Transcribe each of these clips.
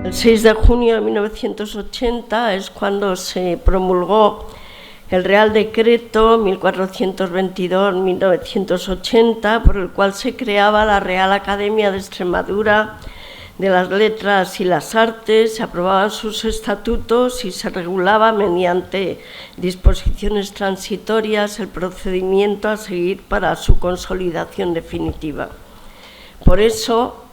El 6 de junio de 1980 es cuando se promulgó el Real Decreto 1422-1980, por el cual se creaba la Real Academia de Extremadura de las Letras y las Artes, se aprobaban sus estatutos y se regulaba mediante disposiciones transitorias el procedimiento a seguir para su consolidación definitiva. Por eso,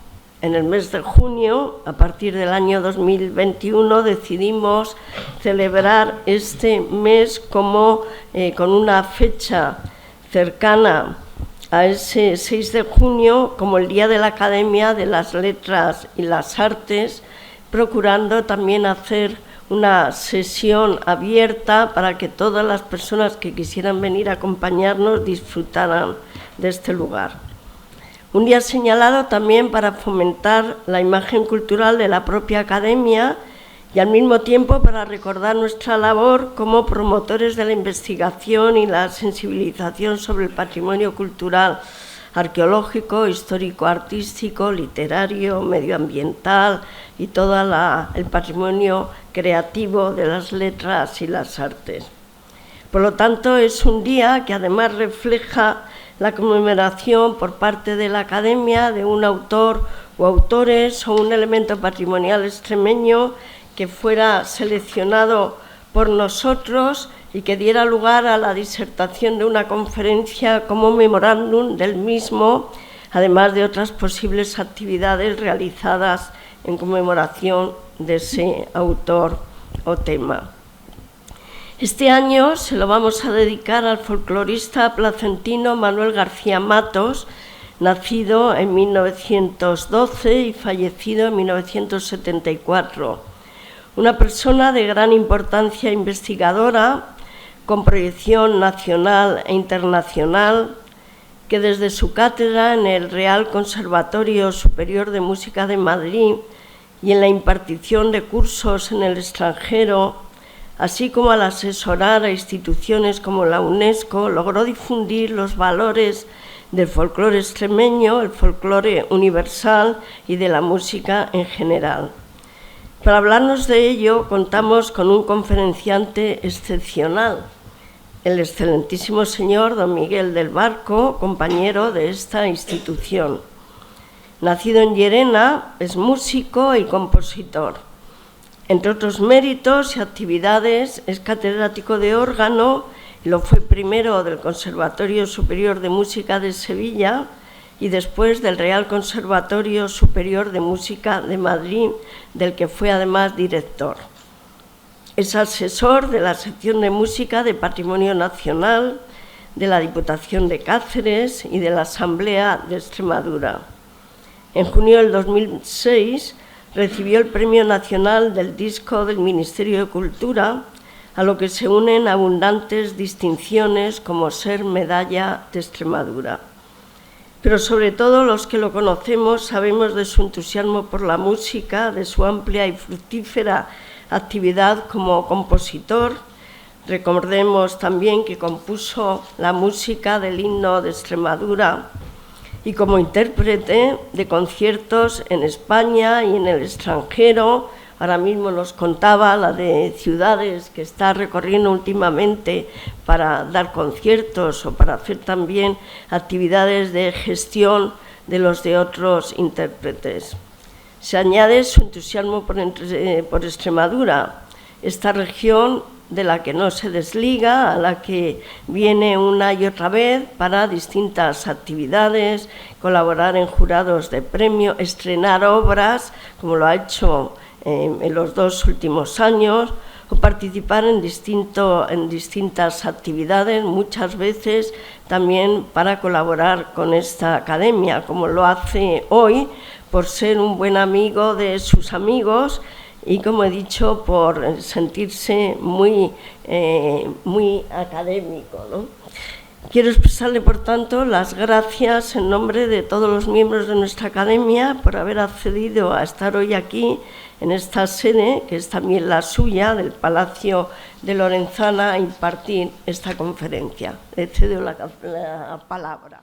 en el mes de junio, a partir del año 2021, decidimos celebrar este mes como con una fecha cercana a ese 6 de junio como el Día de la Academia de las Letras y las Artes, procurando también hacer una sesión abierta para que todas las personas que quisieran venir a acompañarnos disfrutaran de este lugar. Un día señalado también para fomentar la imagen cultural de la propia Academia y al mismo tiempo para recordar nuestra labor como promotores de la investigación y la sensibilización sobre el patrimonio cultural, arqueológico, histórico-artístico, literario, medioambiental y todo el patrimonio creativo de las letras y las artes. Por lo tanto, es un día que además refleja la conmemoración por parte de la Academia de un autor o autores o un elemento patrimonial extremeño que fuera seleccionado por nosotros y que diera lugar a la disertación de una conferencia como memorándum del mismo, además de otras posibles actividades realizadas en conmemoración de ese autor o tema. Este año se lo vamos a dedicar al folclorista placentino Manuel García Matos, nacido en 1912 y fallecido en 1974. Una persona de gran importancia investigadora, con proyección nacional e internacional, que desde su cátedra en el Real Conservatorio Superior de Música de Madrid y en la impartición de cursos en el extranjero, así como al asesorar a instituciones como la UNESCO, logró difundir los valores del folclore extremeño, el folclore universal y de la música en general. Para hablarnos de ello, contamos con un conferenciante excepcional, el excelentísimo señor don Miguel del Barco, compañero de esta institución. Nacido en Llerena, es músico y compositor. Entre otros méritos y actividades, es catedrático de órgano, lo fue primero del Conservatorio Superior de Música de Sevilla y después del Real Conservatorio Superior de Música de Madrid, del que fue además director. Es asesor de la sección de música de Patrimonio Nacional, de la Diputación de Cáceres y de la Asamblea de Extremadura. En junio del 2006, recibió el Premio Nacional del Disco del Ministerio de Cultura, a lo que se unen abundantes distinciones como ser Medalla de Extremadura. Pero sobre todo los que lo conocemos sabemos de su entusiasmo por la música, de su amplia y fructífera actividad como compositor. Recordemos también que compuso la música del himno de Extremadura, y como intérprete de conciertos en España y en el extranjero. Ahora mismo nos contaba la de ciudades que está recorriendo últimamente para dar conciertos o para hacer también actividades de gestión de los de otros intérpretes. Se añade su entusiasmo por Extremadura, esta región de la que no se desliga, a la que viene una y otra vez para distintas actividades, colaborar en jurados de premio, estrenar obras, como lo ha hecho en los 2 últimos años, o participar en distintas actividades, muchas veces también para colaborar con esta academia, como lo hace hoy, por ser un buen amigo de sus amigos, y, como he dicho, por sentirse muy académico, ¿no? Quiero expresarle, por tanto, las gracias en nombre de todos los miembros de nuestra academia por haber accedido a estar hoy aquí, en esta sede, que es también la suya, del Palacio de Lorenzana, a impartir esta conferencia. Le cedo la palabra.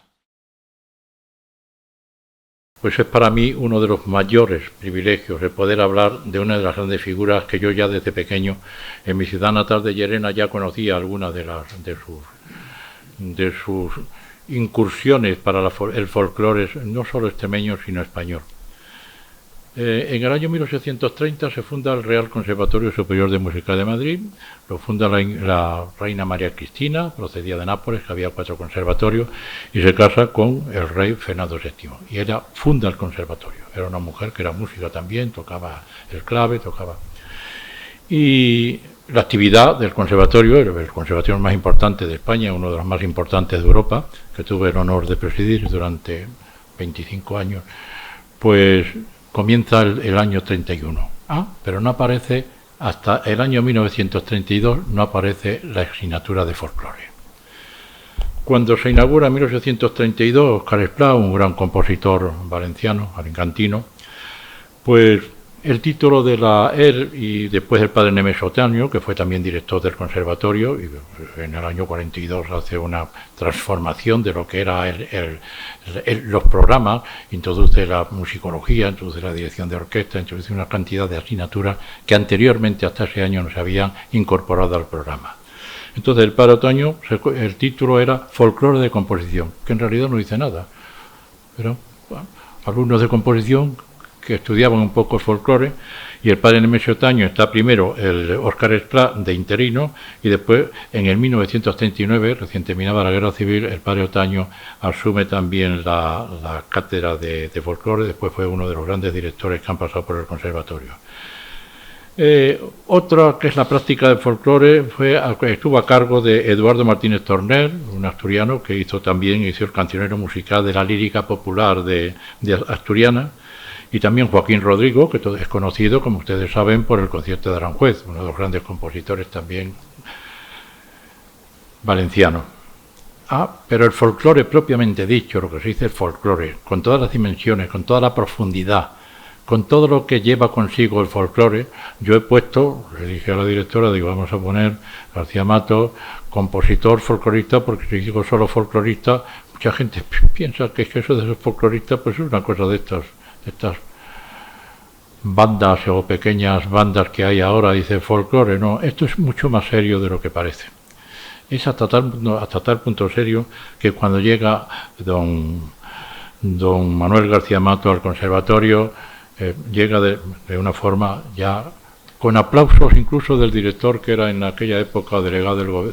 Pues es para mí uno de los mayores privilegios el poder hablar de una de las grandes figuras que yo ya desde pequeño en mi ciudad natal de Llerena ya conocía algunas de sus incursiones para el folclore no solo extremeño sino español. En el año 1830 se funda el Real Conservatorio Superior de Música de Madrid, lo funda la reina María Cristina, procedía de Nápoles, que había 4 conservatorios, y se casa con el rey Fernando VII. Y ella funda el conservatorio. Era una mujer que era música también, tocaba el clave, tocaba. Y la actividad del conservatorio, el conservatorio más importante de España, uno de los más importantes de Europa, que tuve el honor de presidir durante 25 años, pues comienza el año 31, pero no aparece, hasta el año 1932 no aparece la asignatura de folclore. Cuando se inaugura en 1832, Óscar Esplá, un gran compositor valenciano, alicantino, pues el título de él y después el padre Nemesio Otaño, que fue también director del conservatorio, y en el año 42 hace una transformación de lo que era los programas, introduce la musicología, introduce la dirección de orquesta, introduce una cantidad de asignaturas que anteriormente hasta ese año no se habían incorporado al programa. Entonces el padre Otaño, el título era Folclore de composición, que en realidad no dice nada, pero bueno, alumnos de composición que estudiaban un poco el folclore, y el padre Nemesio Otaño está primero el Óscar Esplá de interino, y después en el 1939, recién terminaba la guerra civil, el padre Otaño asume también la cátedra de folclore, después fue uno de los grandes directores que han pasado por el conservatorio. Otra que es la práctica del folclore estuvo a cargo de Eduardo Martínez Torner, un asturiano que hizo el cancionero musical de la lírica popular de asturiana, y también Joaquín Rodrigo, que todo es conocido, como ustedes saben, por el concierto de Aranjuez, uno de los grandes compositores también valencianos. Pero el folclore propiamente dicho, lo que se dice el folclore, con todas las dimensiones, con toda la profundidad, con todo lo que lleva consigo el folclore, yo he puesto, le dije a la directora, digo, vamos a poner García Mato, compositor, folclorista, porque si digo solo folclorista, mucha gente piensa que es que eso de ser folclorista pues es una cosa de estas bandas o pequeñas bandas que hay ahora, dice folclore. No, esto es mucho más serio de lo que parece. Es hasta tal punto serio que cuando llega don Manuel García Mato al conservatorio, llega de una forma ya con aplausos incluso del director, que era en aquella época delegado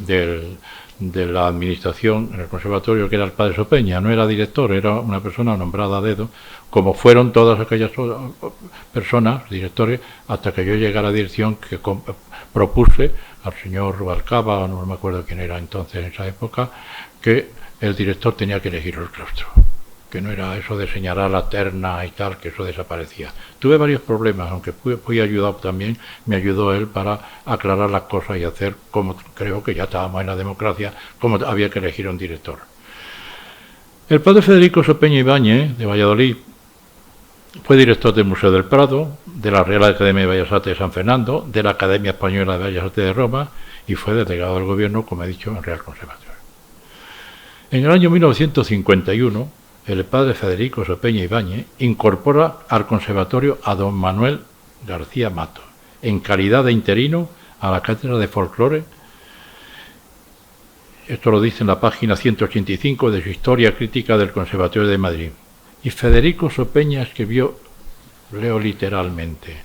de la administración en el conservatorio, que era el padre Sopeña. No era director, era una persona nombrada a dedo, como fueron todas aquellas personas, directores, hasta que yo llegué a la dirección, que propuse al señor Rubalcaba, no me acuerdo quién era entonces en esa época, que el director tenía que elegir el claustro, que no era eso de señalar la terna y tal, que eso desaparecía. Tuve varios problemas, aunque fui ayudado también, me ayudó él para aclarar las cosas y hacer, como creo que ya estábamos en la democracia, como había que elegir un director. El padre Federico Sopeña Ibáñez, de Valladolid, fue director del Museo del Prado, de la Real Academia de Bellas Artes de San Fernando, de la Academia Española de Bellas Artes de Roma, y fue delegado del gobierno, como he dicho, en el Real Conservatorio. En el año 1951, el padre Federico Sopeña Ibáñez incorpora al conservatorio a don Manuel García Mato, en calidad de interino, a la cátedra de folclore. Esto lo dice en la página 185 de su Historia Crítica del Conservatorio de Madrid. Y Federico Sopeña escribió, leo literalmente: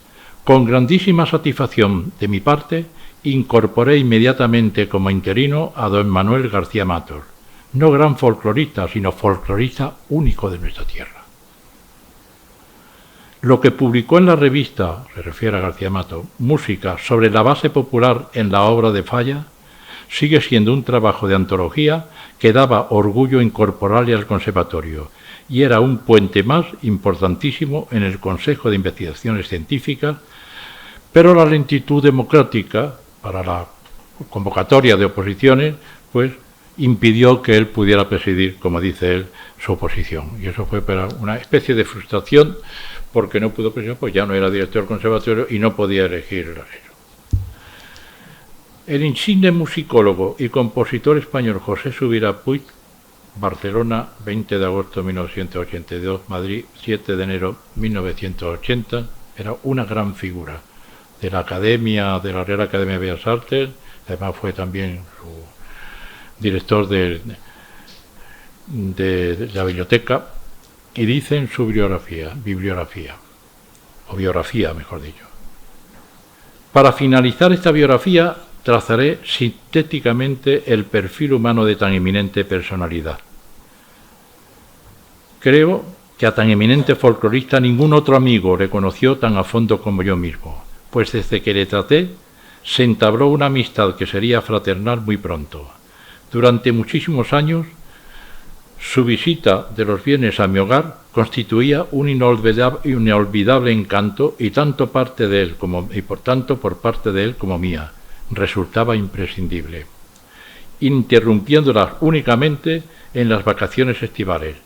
con grandísima satisfacción de mi parte, incorporé inmediatamente como interino a don Manuel García Mato, no gran folclorista, sino folclorista único de nuestra tierra. Lo que publicó en la revista, se refiere a García Mato, Música sobre la base popular en la obra de Falla, sigue siendo un trabajo de antología que daba orgullo incorporarle al conservatorio y era un puente más importantísimo en el Consejo de Investigaciones Científicas, pero la lentitud democrática para la convocatoria de oposiciones, pues impidió que él pudiera presidir, como dice él, su oposición. Y eso fue para una especie de frustración, porque no pudo presidir, pues ya no era director del conservatorio y no podía elegir el arreglo. El insigne musicólogo y compositor español José Subirá Puig Barcelona, 20 de agosto de 1982, Madrid, 7 de enero de 1980. Era una gran figura de la Academia, de la Real Academia de Bellas Artes. Además fue también su director de la biblioteca. Y dice en su bibliografía, mejor dicho: para finalizar esta biografía, trazaré sintéticamente el perfil humano de tan eminente personalidad. Creo que a tan eminente folclorista ningún otro amigo le conoció tan a fondo como yo mismo, pues desde que le traté se entabló una amistad que sería fraternal muy pronto. Durante muchísimos años, su visita de los viernes a mi hogar constituía un inolvidable encanto y tanto por parte de él como mía resultaba imprescindible, interrumpiéndolas únicamente en las vacaciones estivales,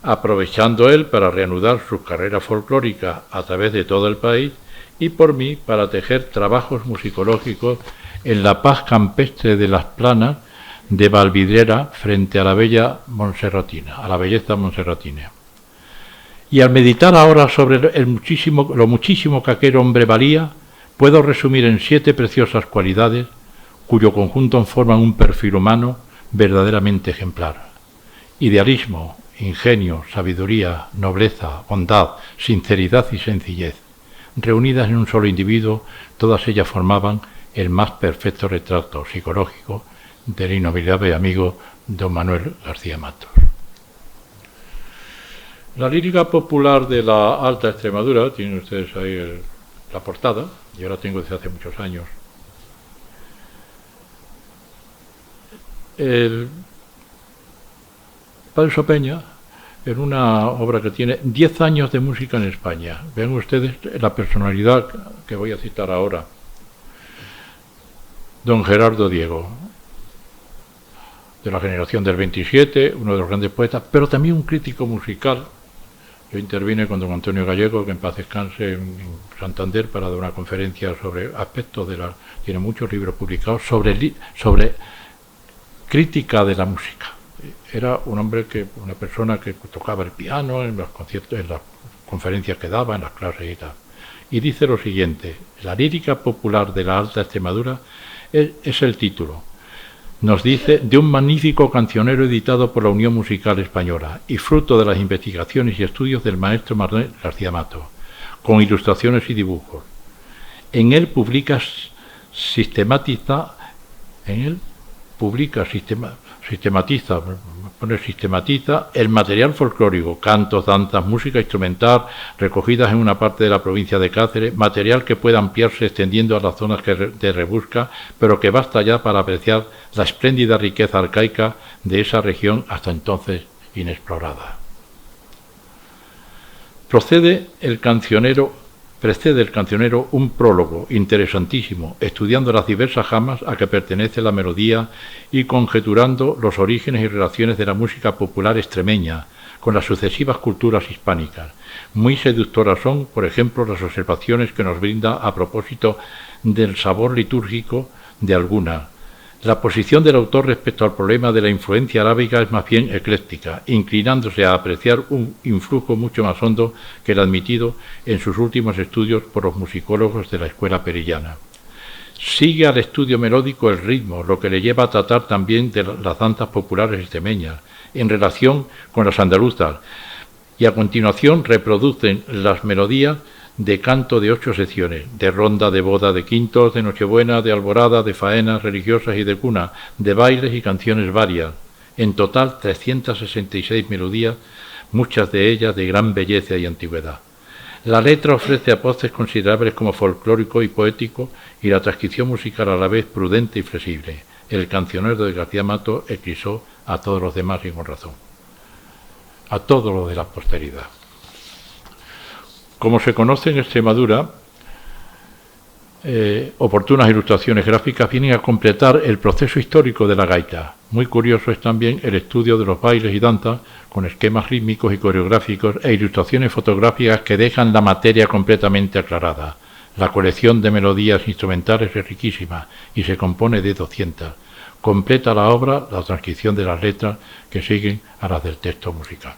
aprovechando él para reanudar su carrera folclórica a través de todo el país y por mí para tejer trabajos musicológicos en la paz campestre de las planas de Valvidrera frente a la belleza monserratina. Y al meditar ahora sobre lo muchísimo que aquel hombre valía, puedo resumir en 7 preciosas cualidades cuyo conjunto forman un perfil humano verdaderamente ejemplar: idealismo, ingenio, sabiduría, nobleza, bondad, sinceridad y sencillez. Reunidas en un solo individuo, todas ellas formaban el más perfecto retrato psicológico del inolvidable amigo don Manuel García Matos. La lírica popular de la Alta Extremadura, tienen ustedes ahí la portada, yo la tengo desde hace muchos años. El padre Sopeña, en una obra que tiene 10 años de música en España. Vean ustedes la personalidad que voy a citar ahora. Don Gerardo Diego, de la generación del 27, uno de los grandes poetas, pero también un crítico musical. Yo intervine con don Antonio Gallego, que en paz descanse, en Santander, para dar una conferencia sobre aspectos de la... Tiene muchos libros publicados sobre crítica de la música. Era una persona que tocaba el piano en los conciertos, en las conferencias que daba, en las clases y tal. Y dice lo siguiente: la lírica popular de la Alta Extremadura es el título. Nos dice de un magnífico cancionero editado por la Unión Musical Española y fruto de las investigaciones y estudios del maestro Manuel García Matos, con ilustraciones y dibujos. En él sistematiza el material folclórico, cantos, danzas, música instrumental, recogidas en una parte de la provincia de Cáceres, material que puede ampliarse extendiendo a las zonas de rebusca, pero que basta ya para apreciar la espléndida riqueza arcaica de esa región hasta entonces inexplorada. Precede el cancionero un prólogo interesantísimo, estudiando las diversas gamas a que pertenece la melodía y conjeturando los orígenes y relaciones de la música popular extremeña con las sucesivas culturas hispánicas. Muy seductoras son, por ejemplo, las observaciones que nos brinda a propósito del sabor litúrgico de alguna. La posición del autor respecto al problema de la influencia arábiga es más bien ecléctica, inclinándose a apreciar un influjo mucho más hondo que el admitido en sus últimos estudios por los musicólogos de la escuela perillana. Sigue al estudio melódico el ritmo, lo que le lleva a tratar también de las danzas populares extremeñas, en relación con las andaluzas, y a continuación reproducen las melodías de canto de 8 secciones, de ronda, de boda, de quintos, de nochebuena, de alborada, de faenas religiosas y de cuna, de bailes y canciones varias. En total 366 melodías, muchas de ellas de gran belleza y antigüedad. La letra ofrece aportes considerables como folclórico y poético, y la transcripción musical a la vez prudente y flexible. El cancionero de García Matos eclipsó a todos los demás y con razón, a todos los de la posteridad. Como se conoce en Extremadura, oportunas ilustraciones gráficas vienen a completar el proceso histórico de la gaita. Muy curioso es también el estudio de los bailes y danzas con esquemas rítmicos y coreográficos e ilustraciones fotográficas que dejan la materia completamente aclarada. La colección de melodías instrumentales es riquísima y se compone de 200, Completa la obra la transcripción de las letras que siguen a las del texto musical.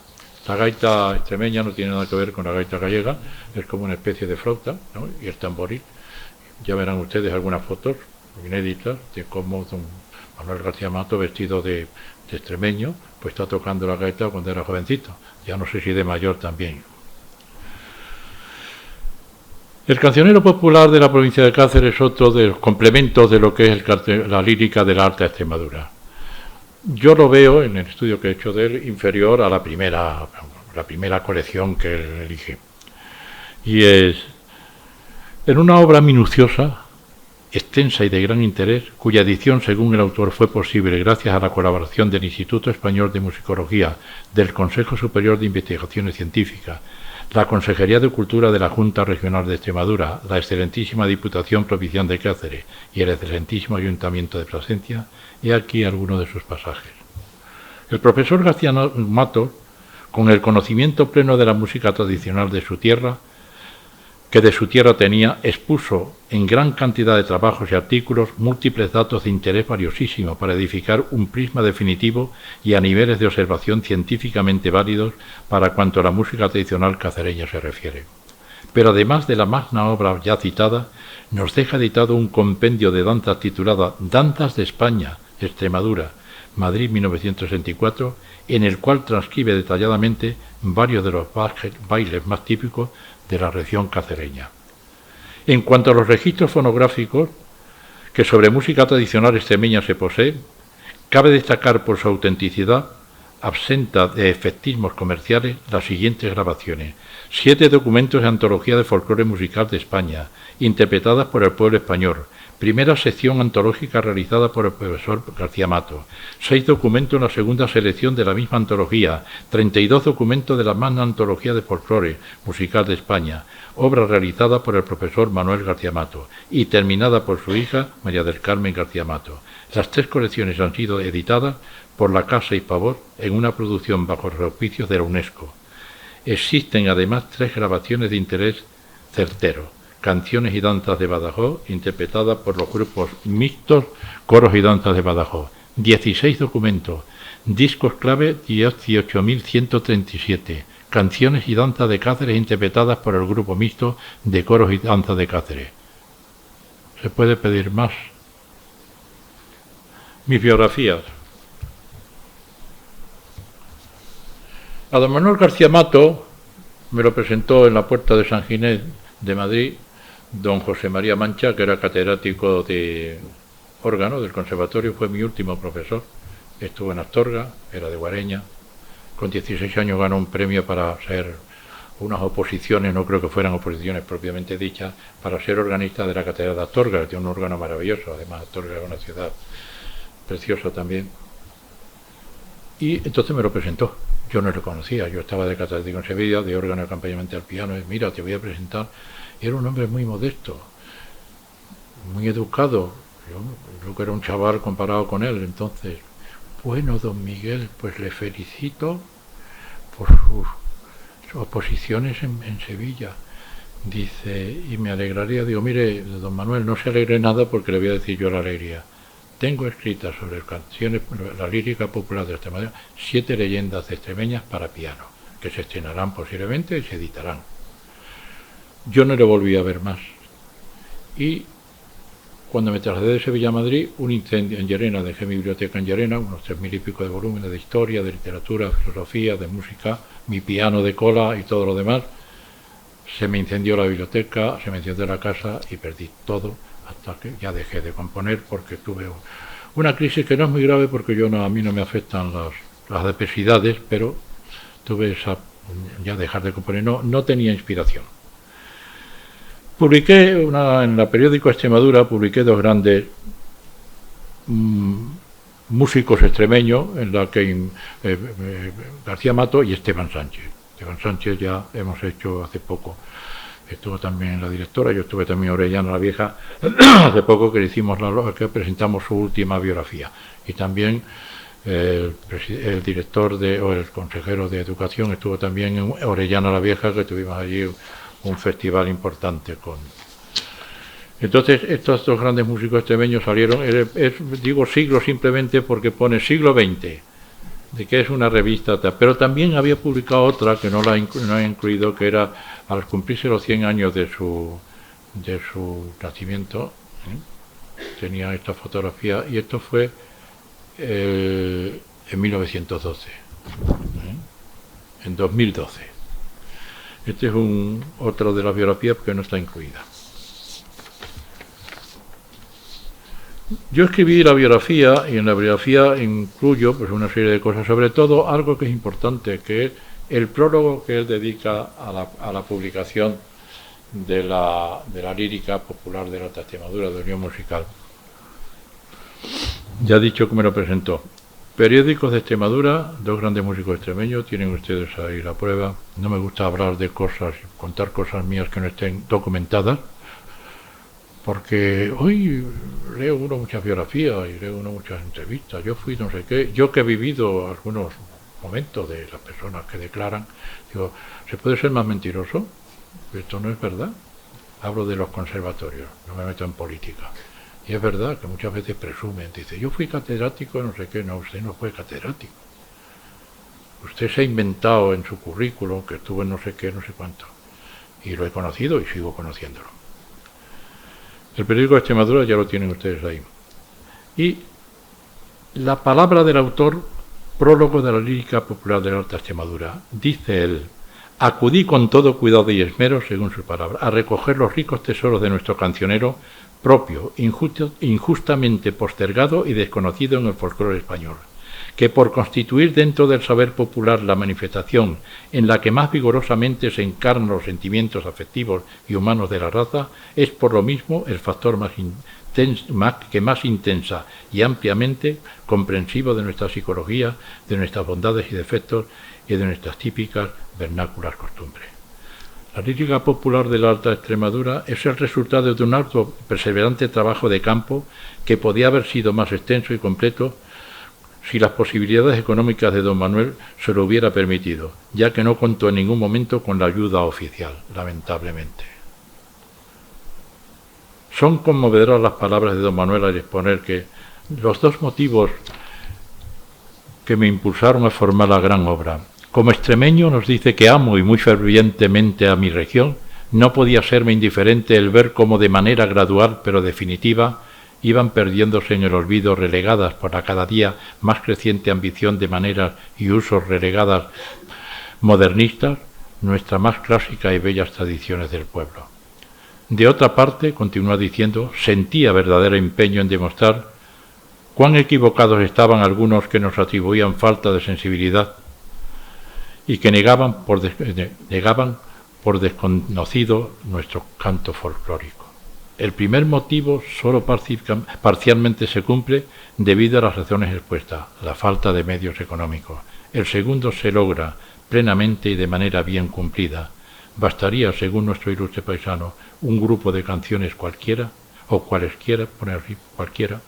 La gaita extremeña no tiene nada que ver con la gaita gallega, es como una especie de flauta, ¿no? Y el tamboril. Ya verán ustedes algunas fotos inéditas de cómo don Manuel García Mato, vestido de extremeño, pues está tocando la gaita cuando era jovencito, ya no sé si de mayor también. El cancionero popular de la provincia de Cáceres es otro de los complementos de lo que es la lírica de la Alta Extremadura. Yo lo veo, en el estudio que he hecho de él, inferior a la primera colección que él elige. Y es en una obra minuciosa, extensa y de gran interés, cuya edición, según el autor, fue posible gracias a la colaboración del Instituto Español de Musicología, del Consejo Superior de Investigaciones Científicas, la Consejería de Cultura de la Junta Regional de Extremadura, la excelentísima Diputación Provincial de Cáceres y el excelentísimo Ayuntamiento de Plasencia, y aquí algunos de sus pasajes. El profesor García Mato, con el conocimiento pleno de la música tradicional de su tierra, tenía, expuso en gran cantidad de trabajos y artículos múltiples datos de interés valiosísimo para edificar un prisma definitivo y a niveles de observación científicamente válidos para cuanto a la música tradicional cacereña se refiere. Pero además de la magna obra ya citada, nos deja editado un compendio de danzas titulada Danzas de España, Extremadura, Madrid 1964, en el cual transcribe detalladamente varios de los bailes más típicos de la región cacereña. En cuanto a los registros fonográficos que sobre música tradicional extremeña se posee, cabe destacar por su autenticidad, absenta de efectismos comerciales, las siguientes grabaciones: 7 documentos de antología de folclore musical de España, interpretadas por el pueblo español, primera sección antológica realizada por el profesor García Mato, 6 documentos en la segunda selección de la misma antología, 32 documentos de la magna antología de folclore musical de España, obra realizada por el profesor Manuel García Mato y terminada por su hija María del Carmen García Mato. Las 3 colecciones han sido editadas por la Casa y Pavor en una producción bajo los auspicios de la UNESCO. Existen además 3 grabaciones de interés certero: Canciones y danzas de Badajoz, interpretadas por los grupos mixtos Coros y Danzas de Badajoz. 16 documentos, discos clave 18.137, Canciones y danzas de Cáceres, interpretadas por el grupo mixto de Coros y Danzas de Cáceres. ¿Se puede pedir más? Mis biografías. A don Manuel García Mato me lo presentó en la Puerta de San Ginés de Madrid don José María Mancha, que era catedrático de órgano del conservatorio, fue mi último profesor. Estuvo en Astorga, era de Guareña. Con 16 años ganó un premio para ser unas oposiciones, no creo que fueran oposiciones propiamente dichas, para ser organista de la catedral de Astorga, que tiene un órgano maravilloso. Además, Astorga es una ciudad preciosa también. Y entonces me lo presentó. Yo no lo conocía, yo estaba de catedrático en Sevilla, de órgano de acompañamiento al piano, y mira, te voy a presentar. Era un hombre muy modesto, muy educado. Yo que era un chaval comparado con él. Entonces, bueno, don Miguel, pues le felicito por sus oposiciones en Sevilla. Dice, y me alegraría, digo, mire, don Manuel, no se alegre nada porque le voy a decir yo la alegría. Tengo escritas sobre canciones, la lírica popular de Extremadura, 7 leyendas extremeñas para piano, que se estrenarán posiblemente y se editarán. Yo no lo volví a ver más. Y cuando me trasladé de Sevilla a Madrid, un incendio en Llerena, dejé mi biblioteca en Llerena, unos 3.000 y pico de volúmenes de historia, de literatura, de filosofía, de música, mi piano de cola y todo lo demás. Se me incendió la biblioteca, se me incendió la casa y perdí todo, hasta que ya dejé de componer porque tuve una crisis que no es muy grave porque a mí no me afectan las adversidades, pero tuve ya dejar de componer, no tenía inspiración. Publiqué en la periódico Extremadura, publiqué 2 grandes músicos extremeños, en la que García Mato y Esteban Sánchez. Esteban Sánchez ya hemos hecho hace poco, estuvo también la directora, yo estuve también en Orellana la Vieja, hace poco que que presentamos su última biografía. Y también el director o el consejero de Educación estuvo también en Orellana la Vieja, que tuvimos allí un festival importante Entonces, estos dos grandes músicos extremeños salieron, digo siglo simplemente porque pone siglo XX, de que es una revista, pero también había publicado otra que no he incluido, que era al cumplirse los 100 años de su nacimiento, tenía esta fotografía, y esto fue en 1912, en 2012. Este es otra de las biografías que no está incluida. Yo escribí la biografía, y en la biografía incluyo pues una serie de cosas, sobre todo algo que es importante, que es el prólogo que él dedica a la publicación de la lírica popular de la Alta Extremadura, de Unión Musical. Ya he dicho que me lo presentó. Periódicos de Extremadura, dos grandes músicos extremeños, tienen ustedes ahí la prueba. No me gusta hablar de cosas, contar cosas mías que no estén documentadas, porque hoy leo uno muchas biografías y leo uno muchas entrevistas. Yo fui no sé qué, yo que he vivido algunos momentos de las personas que declaran, digo, ¿se puede ser más mentiroso? Esto no es verdad. Hablo de los conservatorios, no me meto en política. Y es verdad que muchas veces presumen, dice, yo fui catedrático, no sé qué. No, usted no fue catedrático. Usted se ha inventado en su currículum que estuvo en no sé qué, no sé cuánto. Y lo he conocido y sigo conociéndolo. El periódico de Extremadura ya lo tienen ustedes ahí. Y la palabra del autor, prólogo de la lírica popular de la Alta Extremadura, dice él: acudí con todo cuidado y esmero, según su palabra, a recoger los ricos tesoros de nuestro cancionero propio, injustamente postergado y desconocido en el folclore español, que por constituir dentro del saber popular la manifestación en la que más vigorosamente se encarnan los sentimientos afectivos y humanos de la raza, es por lo mismo el factor más intensa y ampliamente comprensivo de nuestra psicología, de nuestras bondades y defectos y de nuestras típicas vernáculas costumbres. La lírica popular de la Alta Extremadura es el resultado de un arduo y perseverante trabajo de campo que podía haber sido más extenso y completo si las posibilidades económicas de don Manuel se lo hubiera permitido, ya que no contó en ningún momento con la ayuda oficial, lamentablemente. Son conmovedoras las palabras de don Manuel al exponer que los dos motivos que me impulsaron a formar la gran obra. Como extremeño nos dice que amo y muy fervientemente a mi región, no podía serme indiferente el ver cómo de manera gradual pero definitiva iban perdiéndose en el olvido, relegadas por la cada día más creciente ambición de maneras y usos relegadas modernistas, nuestra más clásica y bellas tradiciones del pueblo. De otra parte, continúa diciendo, sentía verdadero empeño en demostrar cuán equivocados estaban algunos que nos atribuían falta de sensibilidad y que negaban por desconocido nuestro canto folclórico. El primer motivo solo parcialmente se cumple debido a las razones expuestas, la falta de medios económicos. El segundo se logra plenamente y de manera bien cumplida. Bastaría, según nuestro ilustre paisano, un grupo de canciones cualquiera, o cualesquiera, poner cualquiera,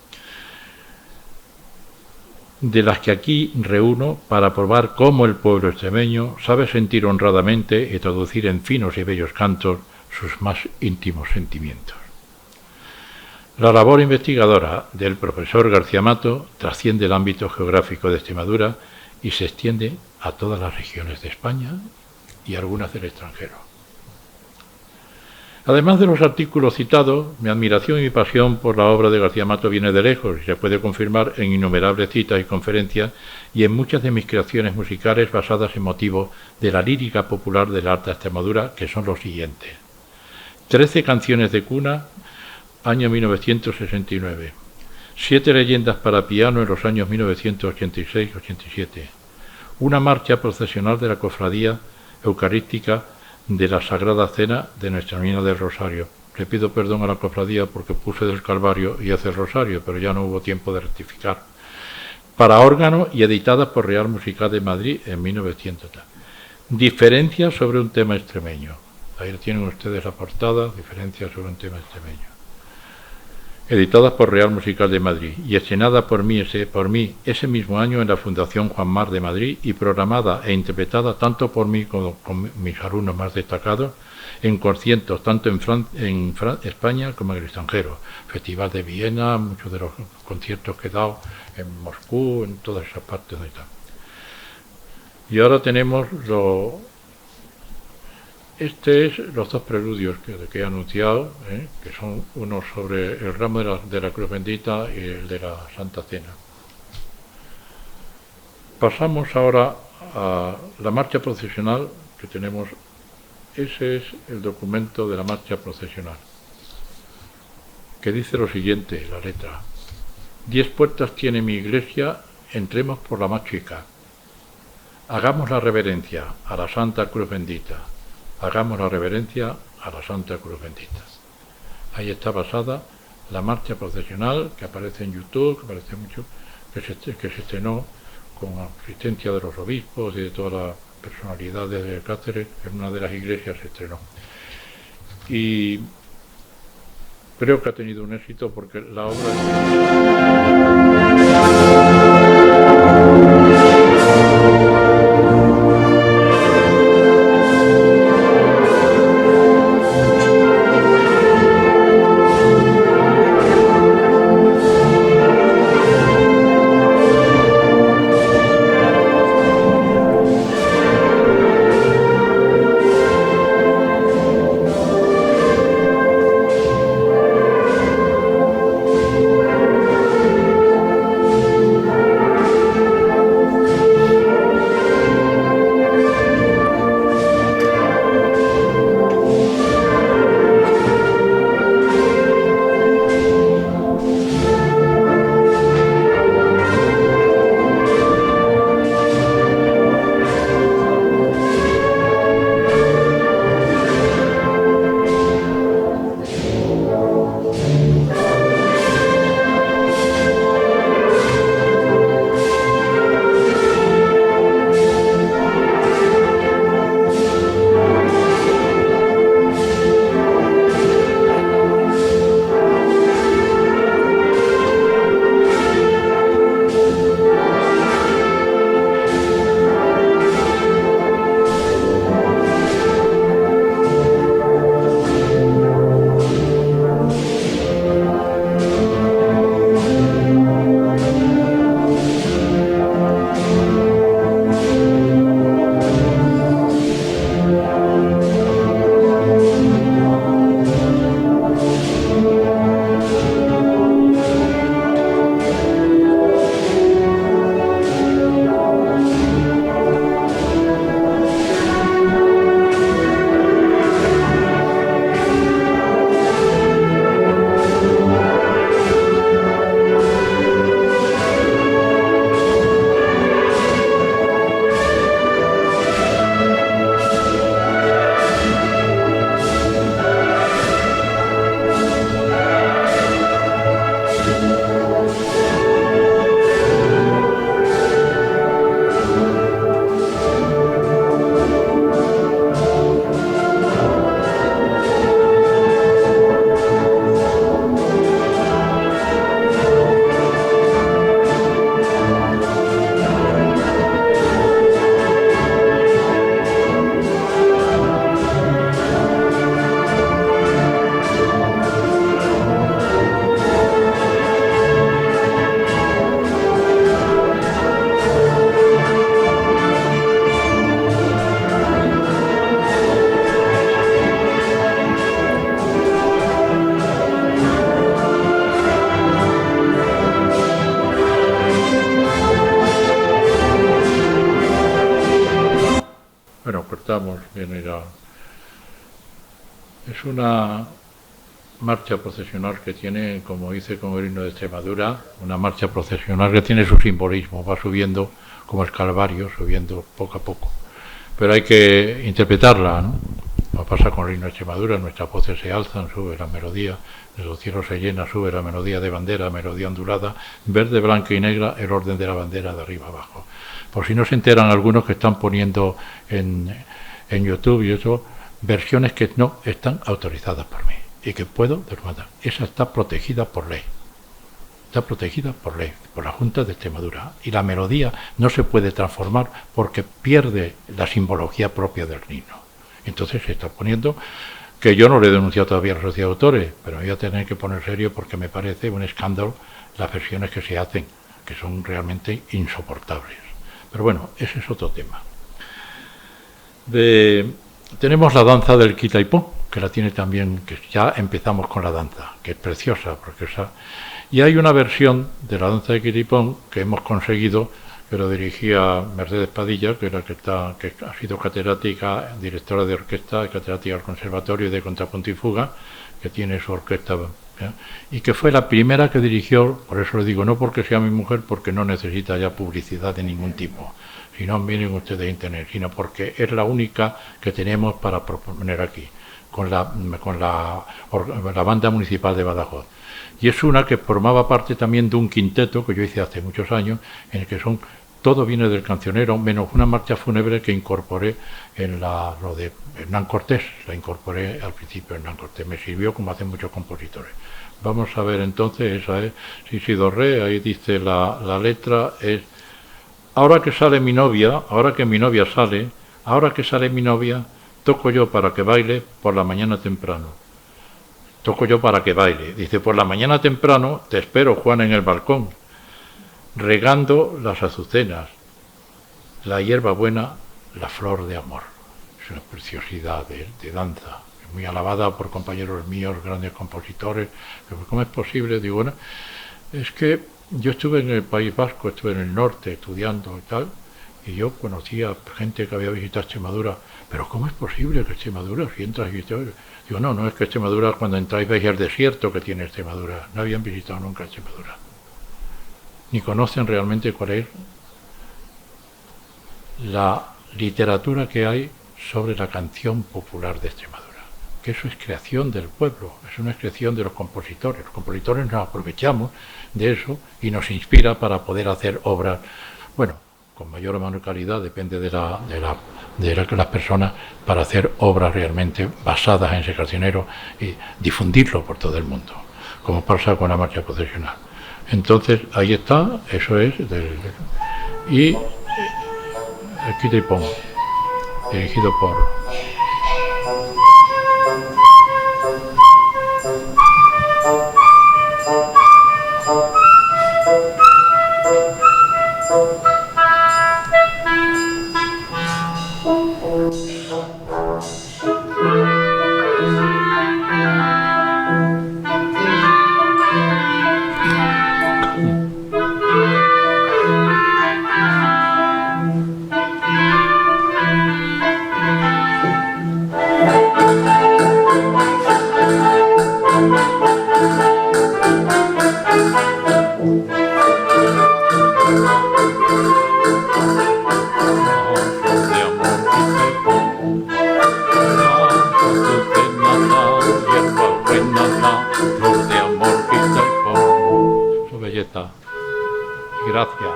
de las que aquí reúno para probar cómo el pueblo extremeño sabe sentir honradamente y traducir en finos y bellos cantos sus más íntimos sentimientos. La labor investigadora del profesor García Mato trasciende el ámbito geográfico de Extremadura y se extiende a todas las regiones de España y algunas del extranjero. Además de los artículos citados, mi admiración y mi pasión por la obra de García Mato viene de lejos y se puede confirmar en innumerables citas y conferencias y en muchas de mis creaciones musicales basadas en motivos de la lírica popular de la Alta Extremadura, que son los siguientes: 13 canciones de cuna, año 1969, 7 leyendas para piano en los años 1986-87, una marcha procesional de la Cofradía Eucarística de la Sagrada Cena de Nuestra Señora del Rosario. Le pido perdón a la cofradía porque puse del Calvario y hace el Rosario, pero ya no hubo tiempo de rectificar. Para órgano y editada por Real Musical de Madrid en 1900. Diferencias sobre un tema extremeño. Ahí tienen ustedes la portada, diferencias sobre un tema extremeño. editadas por Real Musical de Madrid y estrenada por mí ese mismo año en la Fundación Juan Mar de Madrid y programada e interpretada tanto por mí como con mis alumnos más destacados en conciertos tanto en España como en el extranjero, Festival de Viena, muchos de los conciertos que he dado en Moscú, en todas esas partes donde están. Y ahora tenemos los dos preludios que he anunciado, que son uno sobre el ramo de la Cruz Bendita y el de la Santa Cena. Pasamos ahora a la marcha procesional que tenemos. Ese es el documento de la marcha procesional, que dice lo siguiente, la letra: 10 puertas tiene mi iglesia, entremos por la más chica. Hagamos la reverencia a la Santa Cruz Bendita. Hagamos la reverencia a la Santa Cruz Bendita. Ahí está basada la marcha procesional que aparece en YouTube, que aparece mucho, que se estrenó con asistencia de los obispos y de todas las personalidades de Cáceres. En una de las iglesias se estrenó. Y creo que ha tenido un éxito porque la obra... Cortamos, viene ya. Es una marcha procesional que tiene, como hice con el himno de Extremadura, una marcha procesional que tiene su simbolismo, va subiendo como el Calvario, subiendo poco a poco. Pero hay que interpretarla, ¿no? Como pasa con el himno de Extremadura, nuestras voces se alzan, sube la melodía, de los cielos se llena, sube la melodía de bandera, melodía ondulada, verde, blanca y negra, el orden de la bandera de arriba abajo. Por si no se enteran algunos que están poniendo en YouTube y eso, versiones que no están autorizadas por mí. y que puedo demandar. Esa está protegida por ley. Está protegida por ley, por la Junta de Extremadura. Y la melodía no se puede transformar porque pierde la simbología propia del himno. Entonces se está poniendo, que yo no le he denunciado todavía a la sociedad de autores, pero me voy a tener que poner serio porque me parece un escándalo las versiones que se hacen, que son realmente insoportables. Pero bueno, ese es otro tema. Tenemos la danza del Quitaipón, que la tiene también, que ya empezamos con la danza, que es preciosa, preciosa. Y hay una versión de la danza de Quitaipón que hemos conseguido, que lo dirigía Mercedes Padilla, que ha sido catedrática, directora de orquesta, catedrática del Conservatorio de Contrapunto y Fuga, que tiene su orquesta, y que fue la primera que dirigió, por eso le digo, no porque sea mi mujer, porque no necesita ya publicidad de ningún tipo, si no miren ustedes a internet, sino porque es la única que tenemos para proponer aquí, con la banda municipal de Badajoz. Y es una que formaba parte también de un quinteto que yo hice hace muchos años, en el que todo viene del cancionero, menos una marcha fúnebre que incorporé en lo de Hernán Cortés, la incorporé al principio Hernán Cortés, me sirvió como hacen muchos compositores. Vamos a ver entonces, esa es si, si, do, re, ahí dice la letra, es: ahora que sale mi novia, ahora que mi novia sale, ahora que sale mi novia, toco yo para que baile por la mañana temprano. Toco yo para que baile. Dice, por la mañana temprano te espero, Juan, en el balcón, regando las azucenas, la hierba buena, la flor de amor. Es una preciosidad de danza, muy alabada por compañeros míos, grandes compositores. ¿Cómo es posible? Digo, bueno, es que yo estuve en el País Vasco, estuve en el norte estudiando y tal, y yo conocía gente que había visitado Extremadura. Pero ¿cómo es posible que Extremadura, si entras y te... Digo, no es que Extremadura, cuando entráis veis el desierto que tiene Extremadura. No habían visitado nunca Extremadura. Ni conocen realmente cuál es la literatura que hay sobre la canción popular de Extremadura. Que eso es creación del pueblo, es una creación de los compositores. Los compositores nos aprovechamos de eso y nos inspira para poder hacer obras, bueno, con mayor o menor calidad, depende de las personas, para hacer obras realmente basadas en ese cancionero y difundirlo por todo el mundo, como pasa con la marcha procesional. Entonces, ahí está, eso es, y el Quitaipón, dirigido por... Gracias.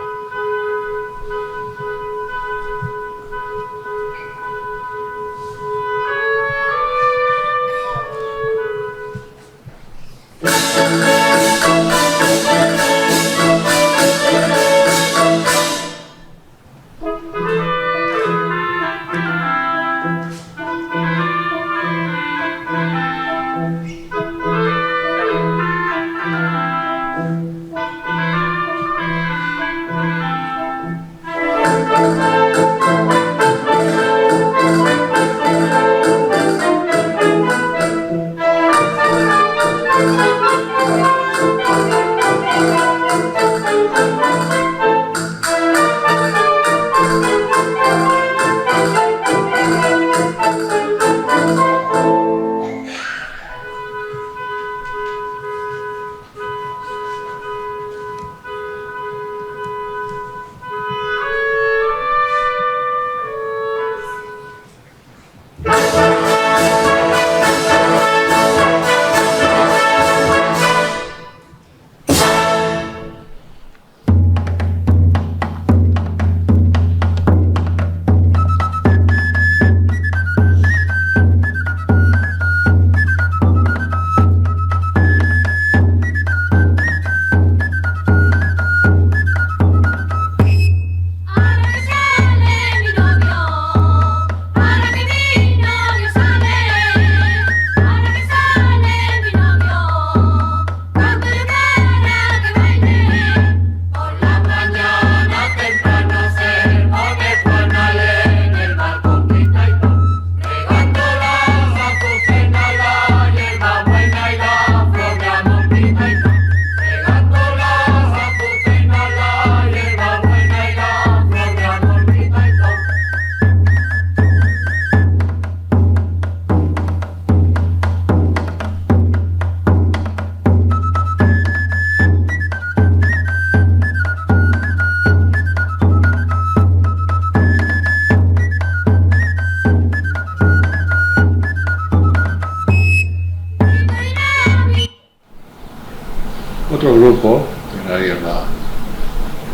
Otro grupo, tiene ahí en la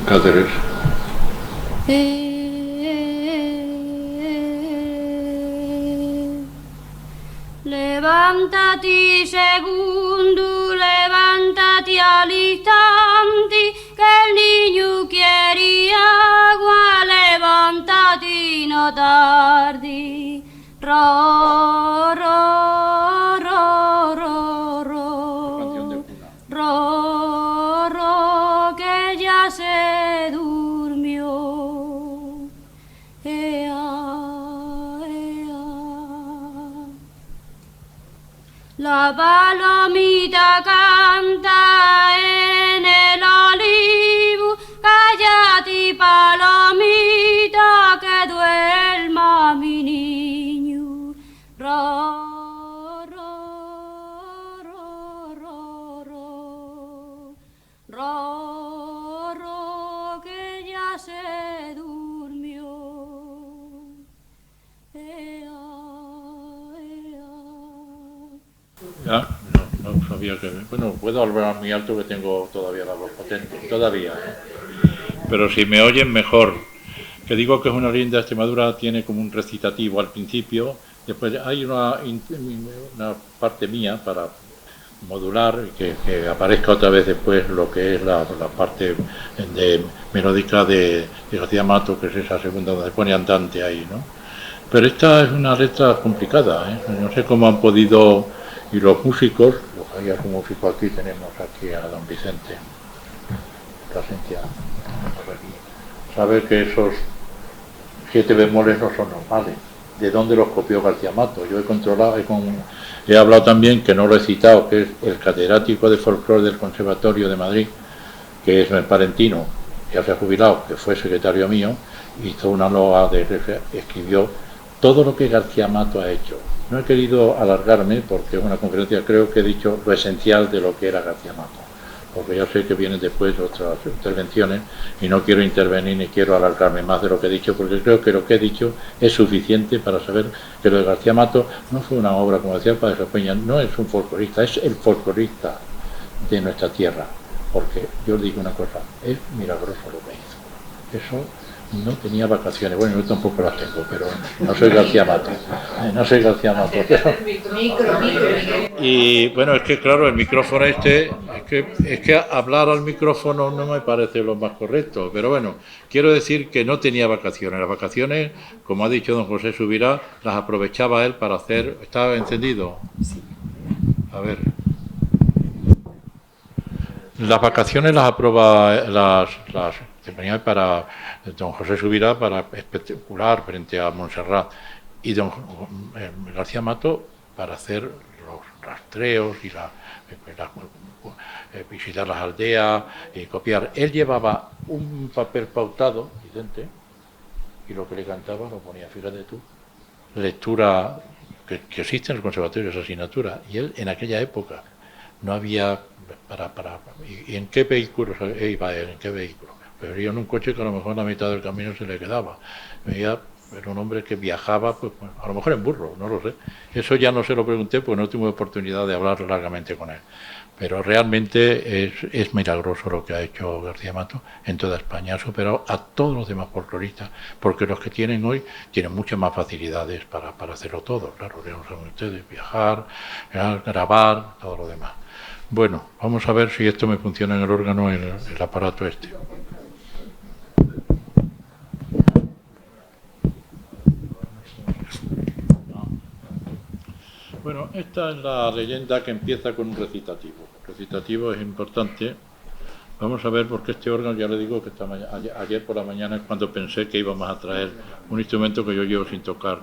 Cáceres. Levantati segundo, levantati al instante, que el niño quiere agua, levantati no tardi, ro, ro, ro, ro, ro, ro, ro, que ya se durmió. La palomita canta en el olivo, cállate palomita que duerma mi niño. Ro, ro, ro, ro, ro, ro, ro, que ya se durmió. Ya, no sabía que... Bueno, puedo hablar muy alto que tengo todavía la voz potente, todavía, ¿eh? Pero si me oyen mejor. Que digo que es una leyenda de Extremadura, tiene como un recitativo al principio, después hay una parte mía para modular, que aparezca otra vez después lo que es la parte melódica de García Mato, que es esa segunda donde pone andante ahí, ¿no? Pero esta es una letra complicada, ¿eh? No sé cómo han podido, y los músicos, hay algún músico aquí, tenemos aquí a don Vicente, Plasencia, sabe que esos 7 bemoles no son normales. ¿De dónde los copió García Mato? Yo he controlado, he hablado también, que no lo he citado, que es el catedrático de folclore del Conservatorio de Madrid, que es palentino, ya se ha jubilado, que fue secretario mío, hizo una loa escribió todo lo que García Mato ha hecho. No he querido alargarme porque es una conferencia, creo que he dicho lo esencial de lo que era García Mato, porque ya sé que vienen después otras intervenciones y no quiero intervenir ni quiero alargarme más de lo que he dicho, porque creo que lo que he dicho es suficiente para saber que lo de García Mato no fue una obra, como decía el padre Sopeña, no es un folclorista, es el folclorista de nuestra tierra, porque yo os digo una cosa, es milagroso lo que hizo. Eso no tenía vacaciones, bueno, yo tampoco las tengo, pero no soy García Mato, no soy García Mato. Y bueno, es que claro, el micrófono este, es que hablar al micrófono no me parece lo más correcto, pero bueno, quiero decir que no tenía vacaciones. Las vacaciones, como ha dicho don José Subirá, las aprovechaba él para hacer... ¿Estaba encendido? A ver. Las vacaciones las aprueba, las tenía para don José Subirá para especular frente a Montserrat y don García Mato para hacer los rastreos y visitar las aldeas y copiar. Él llevaba un papel pautado, Vicente, y lo que le cantaba lo ponía, fíjate tú, lectura que existe en el conservatorio, esa asignatura, y él en aquella época no había ¿y en qué vehículo iba él? ¿En qué vehículo? Pero iba en un coche que a lo mejor la mitad del camino se le quedaba. Era un hombre que viajaba, pues bueno, a lo mejor en burro, no lo sé. Eso ya no se lo pregunté porque no tuve oportunidad de hablar largamente con él. Pero realmente es milagroso lo que ha hecho García Mato en toda España. Ha superado a todos los demás folcloristas, porque los que tienen hoy tienen muchas más facilidades para hacerlo todo. Claro, ya lo saben ustedes, viajar, grabar, todo lo demás. Bueno, vamos a ver si esto me funciona en el órgano, en el aparato este. Bueno, esta es la leyenda que empieza con un recitativo. El recitativo es importante. Vamos a ver, porque este órgano, ya le digo que ayer por la mañana es cuando pensé que íbamos a traer un instrumento que yo llevo sin tocar.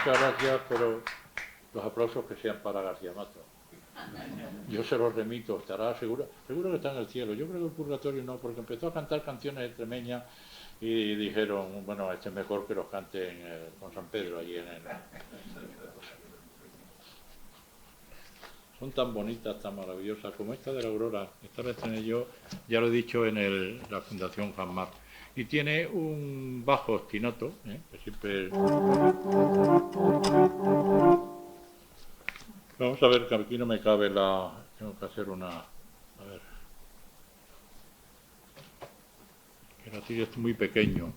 muchas gracias, pero los aplausos que sean para García Mato. Yo se los remito, estará seguro que está en el cielo. Yo creo que el purgatorio no, porque empezó a cantar canciones extremeñas y dijeron, bueno, este es mejor que los canten con San Pedro allí en el... Son tan bonitas, tan maravillosas, como esta de la Aurora. Esta la estrené yo, ya lo he dicho, en la Fundación Juan Mar. Y tiene un bajo ostinato, que siempre... Vamos a ver, que aquí no me cabe la... Tengo que hacer una... A ver... Que el latillo es muy pequeño.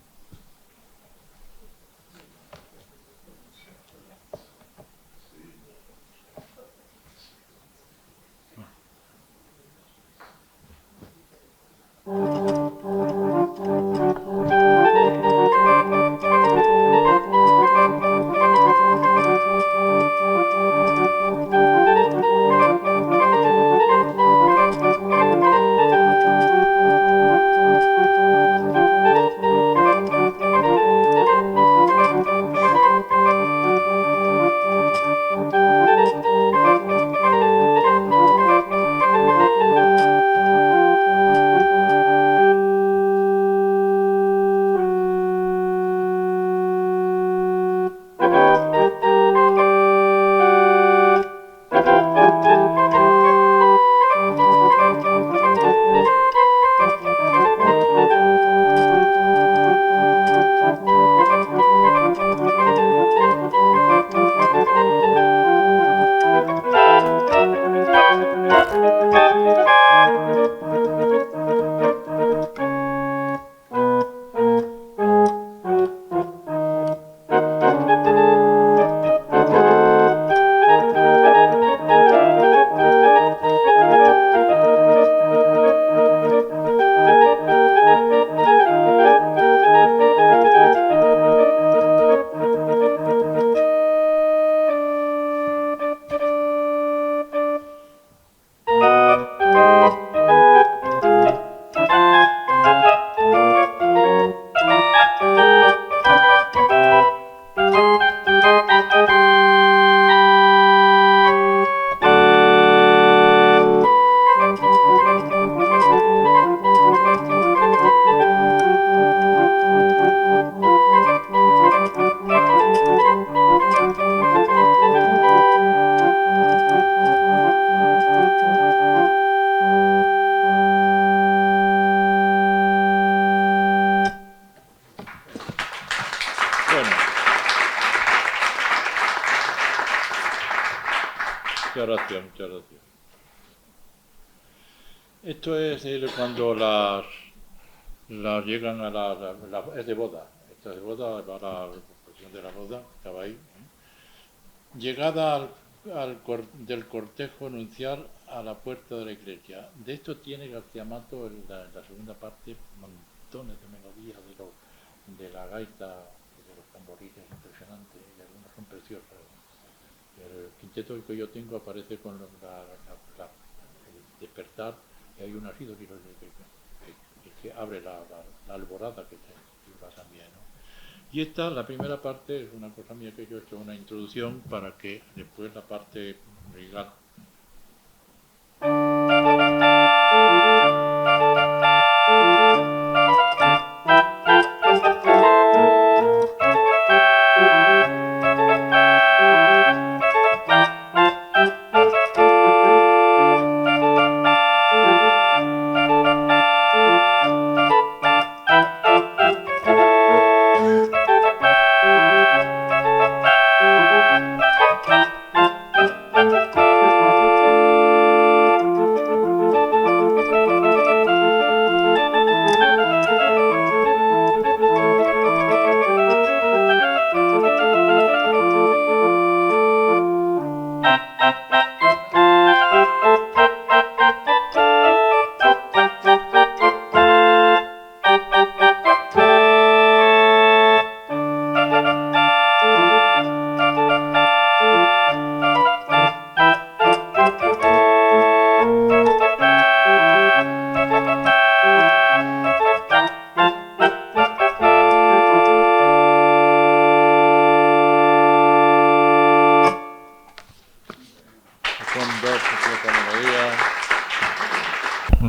Muchas gracias. Esto es cuando las llegan a es de boda. Esta es de boda, para la cuestión de la boda, estaba ahí. Llegada del cortejo nupcial a la puerta de la iglesia. De esto tiene García Mato en la segunda parte montones de melodías de la gaita, de los tamborines impresionantes, y algunas son preciosas. El quinteto que yo tengo aparece con el despertar, y hay un asido que abre la alborada que va también, ¿no? Y esta, la primera parte, es una cosa mía que yo he hecho una introducción para que después la parte regal.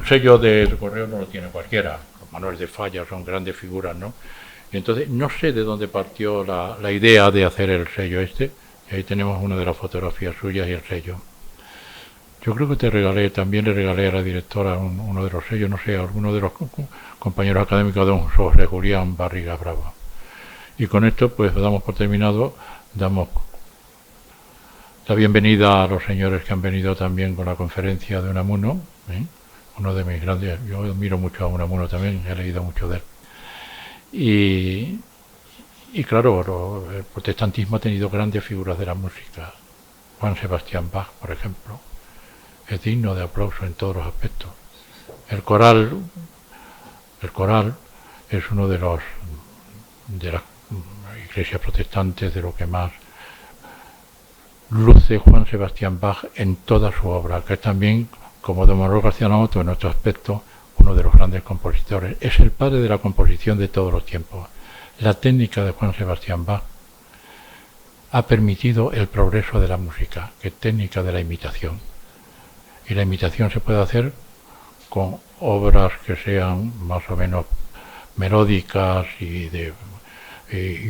un sello del Correo no lo tiene cualquiera. Manuel de Falla son grandes figuras, ¿no? Y entonces no sé de dónde partió la idea de hacer el sello este. Y ahí tenemos una de las fotografías suyas y el sello. Yo creo que también le regalé a la directora uno de los sellos, no sé, a alguno de los compañeros académicos de don José Julián Barriga Bravo. Y con esto pues damos por terminado, damos la bienvenida a los señores que han venido también con la conferencia de Unamuno, ¿eh? Uno de mis grandes, yo admiro mucho a Unamuno también, he leído mucho de él. Y claro, el protestantismo ha tenido grandes figuras de la música. Juan Sebastián Bach, por ejemplo, es digno de aplauso en todos los aspectos. El coral es uno de las iglesias protestantes de lo que más luce Juan Sebastián Bach en toda su obra, que es también, como don Manuel García Lamoto en otro aspecto, uno de los grandes compositores. Es el padre de la composición de todos los tiempos. La técnica de Juan Sebastián Bach ha permitido el progreso de la música, que es técnica de la imitación. Y la imitación se puede hacer con obras que sean más o menos melódicas y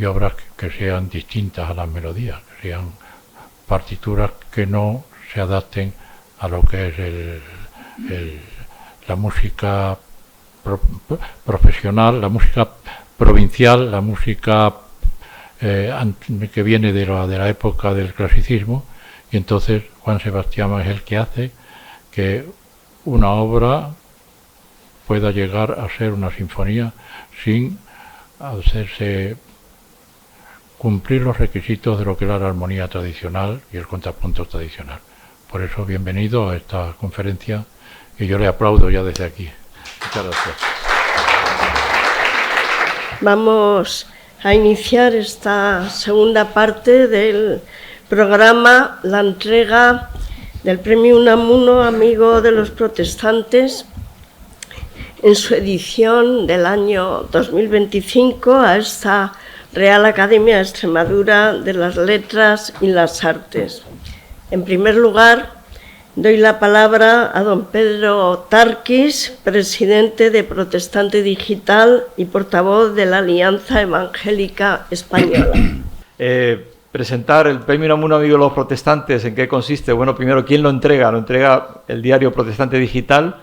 obras que sean distintas a las melodías, que sean partituras que no se adapten a lo que es la música profesional, la música provincial, la música que viene de la época del clasicismo, y entonces Juan Sebastián es el que hace que una obra pueda llegar a ser una sinfonía sin hacerse cumplir los requisitos de lo que era la armonía tradicional y el contrapunto tradicional. Por eso, bienvenido a esta conferencia, y yo le aplaudo ya desde aquí. Muchas gracias. Vamos a iniciar esta segunda parte del programa, la entrega del Premio Unamuno Amigo de los Protestantes, en su edición del año 2025 a esta Real Academia de Extremadura de las Letras y las Artes. En primer lugar, doy la palabra a don Pedro Tarquis, presidente de Protestante Digital y portavoz de la Alianza Evangélica Española. Presentar el Premio Unamuno Amigo de los Protestantes, ¿en qué consiste? Bueno, primero, ¿quién lo entrega? Lo entrega el diario Protestante Digital.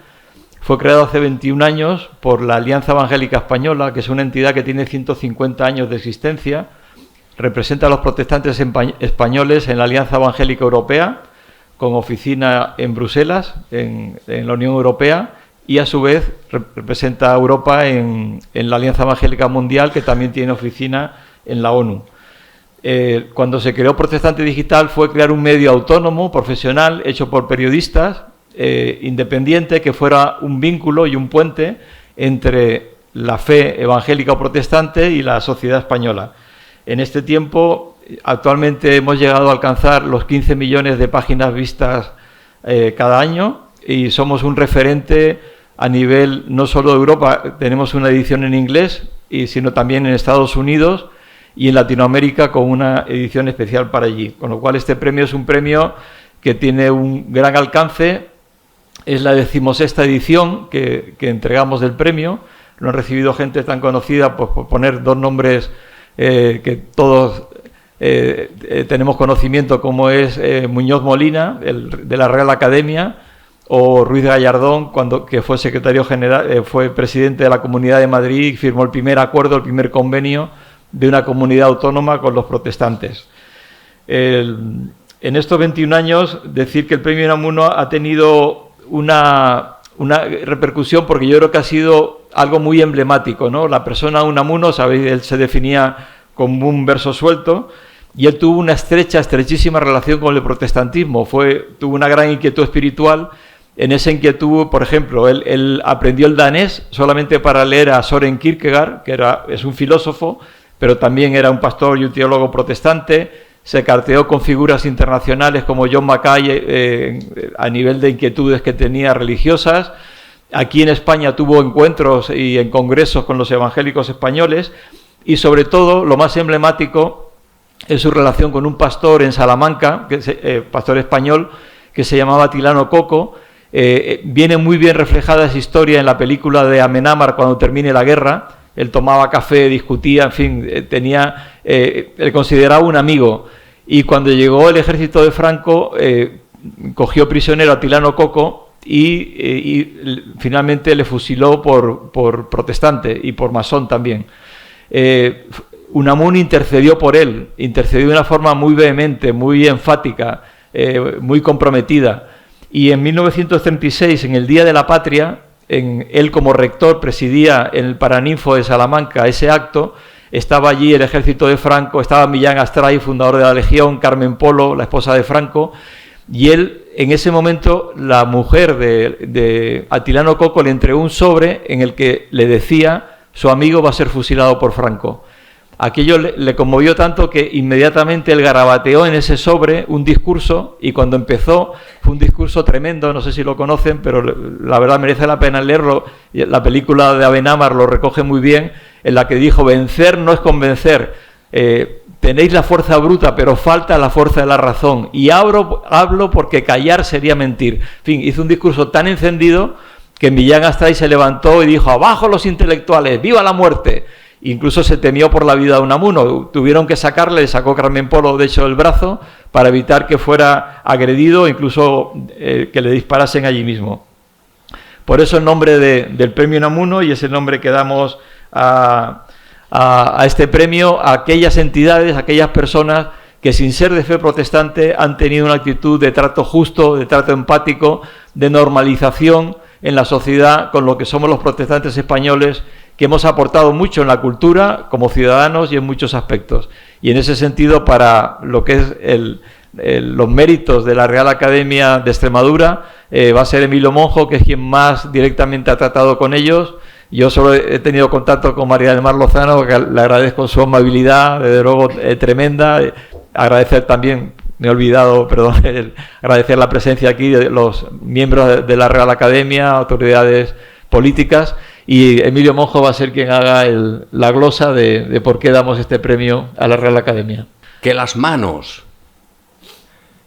Fue creado hace 21 años por la Alianza Evangélica Española, que es una entidad que tiene 150 años de existencia. Representa a los protestantes españoles en la Alianza Evangélica Europea, con oficina en Bruselas, en la Unión Europea, y a su vez representa a Europa en la Alianza Evangélica Mundial, que también tiene oficina en la ONU. Cuando se creó Protestante Digital fue crear un medio autónomo, profesional, hecho por periodistas, independiente, que fuera un vínculo y un puente entre la fe evangélica o protestante y la sociedad española. En este tiempo, actualmente hemos llegado a alcanzar los 15 millones de páginas vistas cada año, y somos un referente a nivel no solo de Europa. Tenemos una edición en inglés, sino también en Estados Unidos y en Latinoamérica, con una edición especial para allí. Con lo cual este premio es un premio que tiene un gran alcance. Es la 16ª edición que entregamos del premio. Lo han recibido gente tan conocida, pues por poner dos nombres que todos tenemos conocimiento, como es Muñoz Molina, de la Real Academia, o Ruiz Gallardón, que fue secretario general, fue presidente de la Comunidad de Madrid y firmó el primer acuerdo, el primer convenio de una comunidad autónoma con los protestantes. En estos 21 años, decir que el Premio Unamuno ha tenido una repercusión, porque yo creo que ha sido algo muy emblemático, ¿no? La persona Unamuno, sabéis, él se definía como un verso suelto, y él tuvo una estrechísima relación con el protestantismo. Tuvo una gran inquietud espiritual. En esa inquietud, por ejemplo, él aprendió el danés solamente para leer a Søren Kierkegaard, que es un filósofo, pero también era un pastor y un teólogo protestante. Se carteó con figuras internacionales como John Mackay a nivel de inquietudes que tenía religiosas. Aquí en España tuvo encuentros y en congresos con los evangélicos españoles, y sobre todo, lo más emblemático es su relación con un pastor en Salamanca, pastor español, que se llamaba Tilano Coco, Viene muy bien reflejada esa historia en la película de Amenábar cuando termine la guerra. Él tomaba café, discutía, en fin, él consideraba un amigo. Y cuando llegó el ejército de Franco, cogió prisionero a Tilano Coco y finalmente le fusiló por protestante y por masón también. Unamuno intercedió por él, intercedió de una forma muy vehemente, muy enfática, muy comprometida. Y en 1936, en el Día de la Patria, él como rector presidía en el Paraninfo de Salamanca ese acto. Estaba allí el ejército de Franco, estaba Millán Astray, fundador de la Legión, Carmen Polo, la esposa de Franco, y él, en ese momento, la mujer de Atilano Coco le entregó un sobre en el que le decía: su amigo va a ser fusilado por Franco. Aquello le conmovió tanto que inmediatamente él garabateó en ese sobre un discurso, y cuando empezó fue un discurso tremendo, no sé si lo conocen, pero la verdad merece la pena leerlo. La película de Amenábar lo recoge muy bien, en la que dijo: vencer no es convencer, tenéis la fuerza bruta, pero falta la fuerza de la razón, y hablo porque callar sería mentir. En fin, hizo un discurso tan encendido que Millán Astray se levantó y dijo: abajo los intelectuales, viva la muerte. Incluso se temió por la vida de Unamuno, tuvieron que sacarle, le sacó Carmen Polo de hecho el brazo para evitar que fuera agredido, incluso que le disparasen allí mismo. Por eso el nombre del premio Unamuno, y es el nombre que damos a este premio a aquellas entidades, a aquellas personas que sin ser de fe protestante han tenido una actitud de trato justo, de trato empático, de normalización en la sociedad con lo que somos los protestantes españoles, que hemos aportado mucho en la cultura como ciudadanos y en muchos aspectos. Y en ese sentido, para lo que es los méritos de la Real Academia de Extremadura, va a ser Emilio Monjo, que es quien más directamente ha tratado con ellos. Yo solo he tenido contacto con María del Mar Lozano, que le agradezco su amabilidad, desde luego tremenda. Agradecer también, me he olvidado, perdón, agradecer la presencia aquí de los miembros de la Real Academia, autoridades políticas, y Emilio Monjo va a ser quien haga la glosa de por qué damos este premio a la Real Academia. Que las manos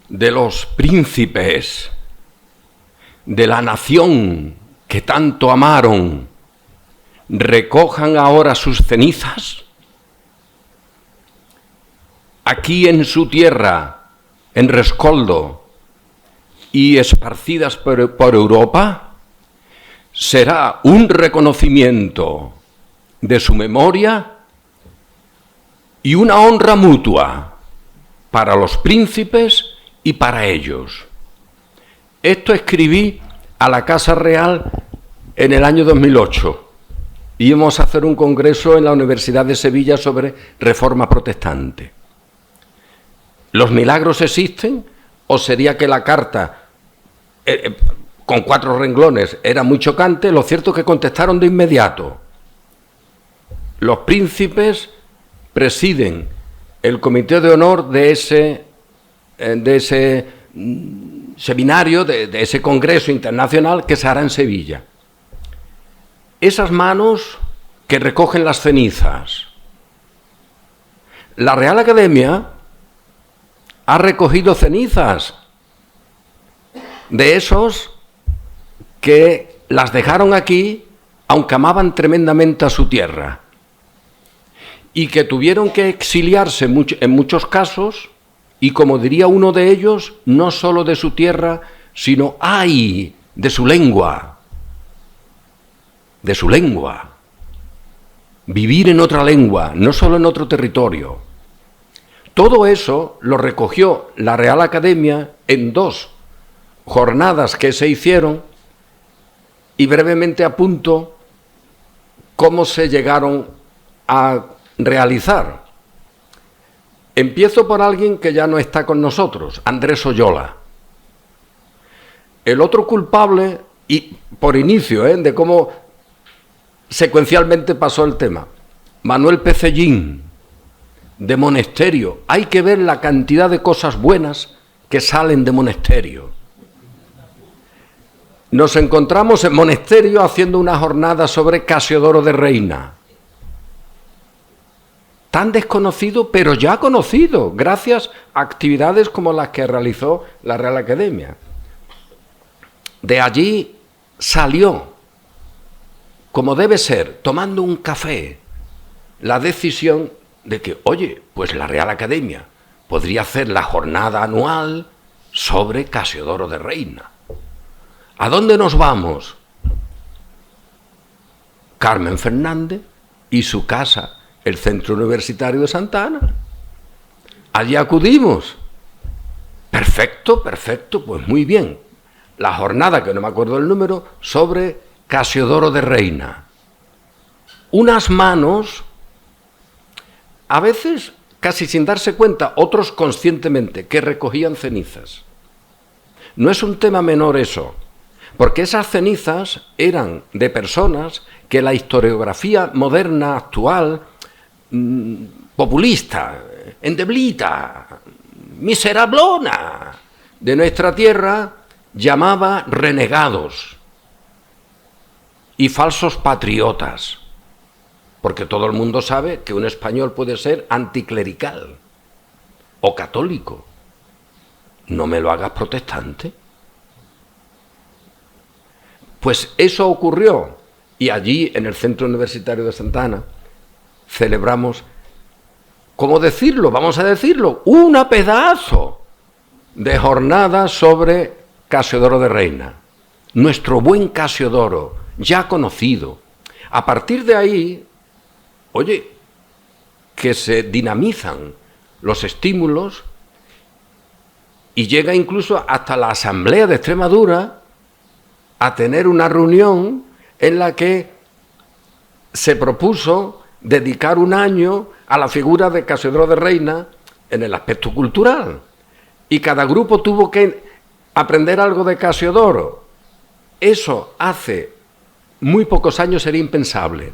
de los príncipes de la nación que tanto amaron recojan ahora sus cenizas aquí en su tierra, en Rescoldo, y esparcidas por Europa, será un reconocimiento de su memoria y una honra mutua para los príncipes y para ellos. Esto escribí a la Casa Real en el año 2008. Íbamos a hacer un congreso en la Universidad de Sevilla sobre reforma protestante. ¿Los milagros existen? ¿O sería que la carta con 4 renglones era muy chocante? Lo cierto es que contestaron de inmediato. Los príncipes presiden el comité de honor de ese seminario, de ese congreso internacional que se hará en Sevilla. Esas manos que recogen las cenizas. La Real Academia ha recogido cenizas de esos que las dejaron aquí, aunque amaban tremendamente a su tierra, y que tuvieron que exiliarse en muchos casos, y como diría uno de ellos, no solo de su tierra, sino ¡ay!, de su lengua. De su lengua. Vivir en otra lengua, no solo en otro territorio. Todo eso lo recogió la Real Academia en 2 jornadas que se hicieron, y brevemente apunto cómo se llegaron a realizar. Empiezo por alguien que ya no está con nosotros, Andrés Oyola. El otro culpable, y por inicio, de cómo secuencialmente pasó el tema, Manuel Pecellín, de Monesterio. Hay que ver la cantidad de cosas buenas que salen de Monesterio. Nos encontramos en Monesterio haciendo una jornada sobre Casiodoro de Reina. Tan desconocido, pero ya conocido, gracias a actividades como las que realizó la Real Academia. de allí salió, como debe ser, tomando un café, la decisión de que, oye, pues la Real Academia podría hacer la jornada anual sobre Casiodoro de Reina. ¿A dónde nos vamos? Carmen Fernández y su casa, el Centro Universitario de Santa Ana. Allí acudimos. Perfecto, perfecto, pues muy bien. La jornada, que no me acuerdo el número, sobre Casiodoro de Reina. Unas manos, a veces casi sin darse cuenta, otros conscientemente, que recogían cenizas. No es un tema menor eso, porque esas cenizas eran de personas que la historiografía moderna, actual, populista, endeblita, miserablona de nuestra tierra, llamaba renegados y falsos patriotas, porque todo el mundo sabe que un español puede ser anticlerical o católico. No me lo hagas protestante. Pues eso ocurrió, y allí en el Centro Universitario de Santa Ana celebramos, ¿cómo decirlo? Vamos a decirlo, una pedazo de jornada sobre Casiodoro de Reina, nuestro buen Casiodoro, ya conocido. A partir de ahí, oye, que se dinamizan los estímulos y llega incluso hasta la Asamblea de Extremadura a tener una reunión en la que se propuso dedicar un año a la figura de Casiodoro de Reina en el aspecto cultural. Y cada grupo tuvo que aprender algo de Casiodoro. Eso hace muy pocos años era impensable.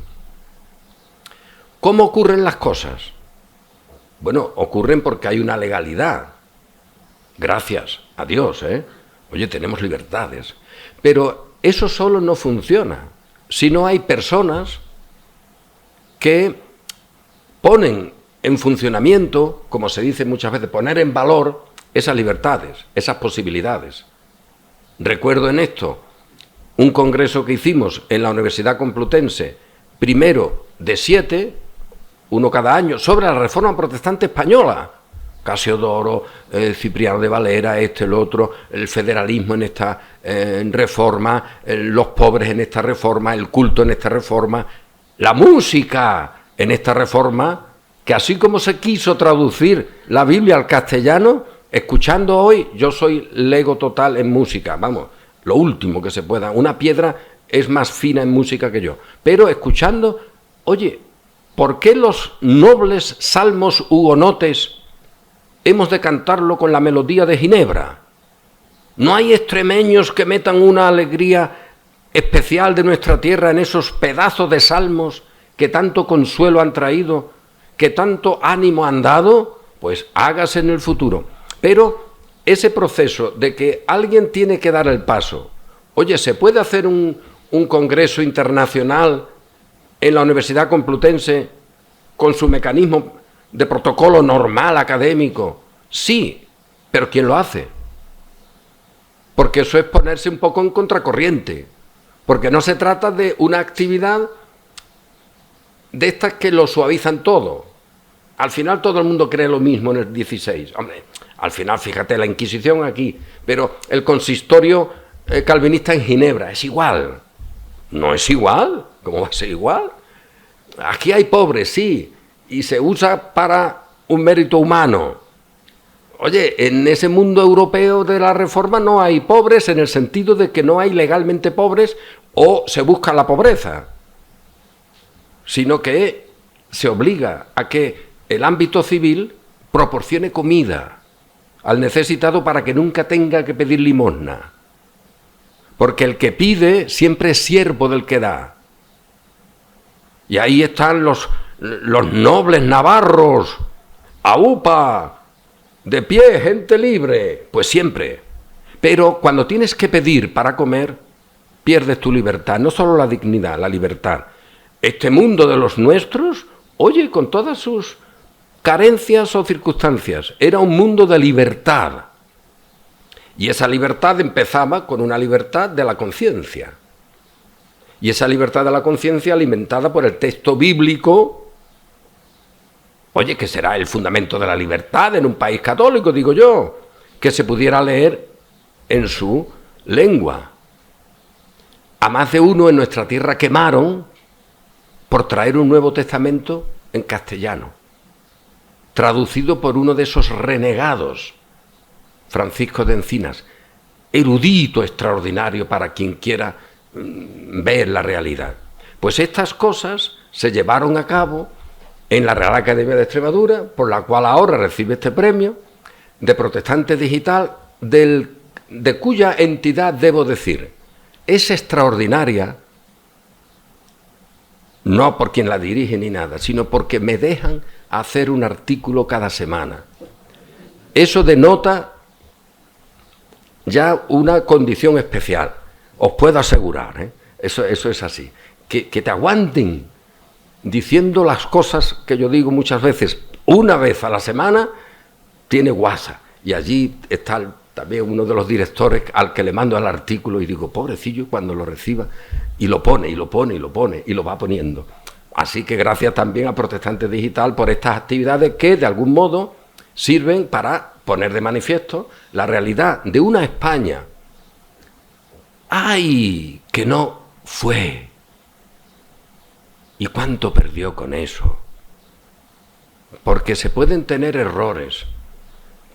¿Cómo ocurren las cosas? Bueno, ocurren porque hay una legalidad. Gracias a Dios, ¿eh? Oye, tenemos libertades. Pero eso solo no funciona si no hay personas que ponen en funcionamiento, como se dice muchas veces, poner en valor esas libertades, esas posibilidades. Recuerdo en esto un congreso que hicimos en la Universidad Complutense, primero de 7, uno cada año, sobre la Reforma Protestante Española. Casiodoro, Cipriano de Valera, el otro, el federalismo en esta reforma, los pobres en esta reforma, el culto en esta reforma, la música en esta reforma, que así como se quiso traducir la Biblia al castellano, escuchando hoy, yo soy lego total en música, vamos, lo último que se pueda, una piedra es más fina en música que yo, pero escuchando, oye, ¿por qué los nobles salmos hugonotes hemos de cantarlo con la melodía de Ginebra? ¿No hay extremeños que metan una alegría especial de nuestra tierra en esos pedazos de salmos que tanto consuelo han traído, que tanto ánimo han dado? Pues hágase en el futuro. Pero ese proceso de que alguien tiene que dar el paso, oye, ¿se puede hacer un congreso internacional en la Universidad Complutense con su mecanismo de protocolo normal académico? Sí, pero ¿quién lo hace? Porque eso es ponerse un poco en contracorriente, porque no se trata de una actividad de estas que lo suavizan todo. Al final todo el mundo cree lo mismo en el 16. Hombre, al final, fíjate, la Inquisición aquí, pero el consistorio calvinista en Ginebra es igual. No es igual, ¿cómo va a ser igual? Aquí hay pobres, sí, y se usa para un mérito humano. Oye, en ese mundo europeo de la Reforma no hay pobres en el sentido de que no hay legalmente pobres o se busca la pobreza, sino que se obliga a que el ámbito civil proporcione comida al necesitado para que nunca tenga que pedir limosna, porque el que pide siempre es siervo del que da. Y ahí están los nobles navarros, ¡aupa!, de pie, gente libre, pues siempre. Pero cuando tienes que pedir para comer, pierdes tu libertad, no solo la dignidad, la libertad. Este mundo de los nuestros, oye, con todas sus carencias o circunstancias, era un mundo de libertad. Y esa libertad empezaba con una libertad de la conciencia. Y esa libertad de la conciencia alimentada por el texto bíblico, oye, que será el fundamento de la libertad en un país católico, digo yo, que se pudiera leer en su lengua. A más de uno en nuestra tierra quemaron por traer un Nuevo Testamento en castellano, traducido por uno de esos renegados, Francisco de Encinas, erudito extraordinario para quien quiera ver la realidad. Pues estas cosas se llevaron a cabo en la Real Academia de Extremadura, por la cual ahora recibe este premio de protestante digital, de cuya entidad debo decir, es extraordinaria, no por quien la dirige ni nada, sino porque me dejan hacer un artículo cada semana. Eso denota ya una condición especial, os puedo asegurar, ¿eh? Eso es así, que te aguanten diciendo las cosas que yo digo muchas veces, una vez a la semana, tiene guasa, y allí está también uno de los directores al que le mando el artículo y digo, pobrecillo, cuando lo reciba, y lo pone, y lo pone, y lo pone, y lo va poniendo. Así que gracias también a Protestante Digital por estas actividades que de algún modo sirven para poner de manifiesto la realidad de una España, ¡ay!, que no fue. ¿Y cuánto perdió con eso? Porque se pueden tener errores,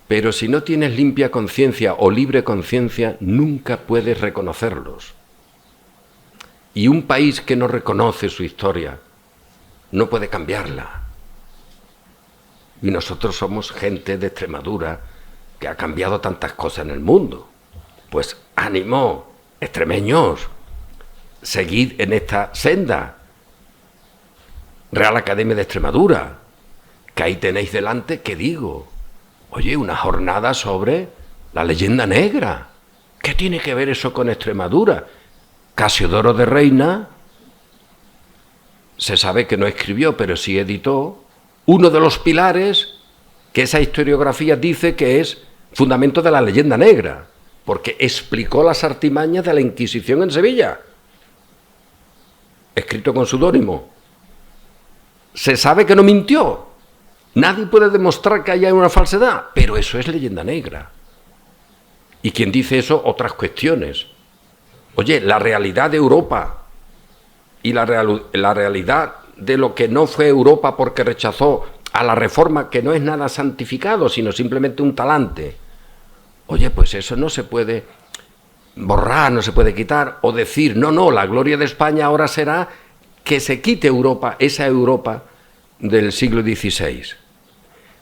pero si no tienes limpia conciencia o libre conciencia, nunca puedes reconocerlos. Y un país que no reconoce su historia no puede cambiarla. Y nosotros somos gente de Extremadura que ha cambiado tantas cosas en el mundo. Pues ánimo, extremeños, seguid en esta senda. Real Academia de Extremadura, que ahí tenéis delante, ¿qué digo? Oye, una jornada sobre la leyenda negra. ¿Qué tiene que ver eso con Extremadura? Casiodoro de Reina, se sabe que no escribió, pero sí editó, uno de los pilares que esa historiografía dice que es fundamento de la leyenda negra, porque explicó las artimañas de la Inquisición en Sevilla, escrito con seudónimo. Se sabe que no mintió, nadie puede demostrar que haya una falsedad, pero eso es leyenda negra. Y quien dice eso, otras cuestiones. Oye, la realidad de Europa y la realidad de lo que no fue Europa porque rechazó a la Reforma, que no es nada santificado, sino simplemente un talante. Oye, pues eso no se puede borrar, no se puede quitar, o decir, no, la gloria de España ahora será que se quite Europa, esa Europa del siglo XVI.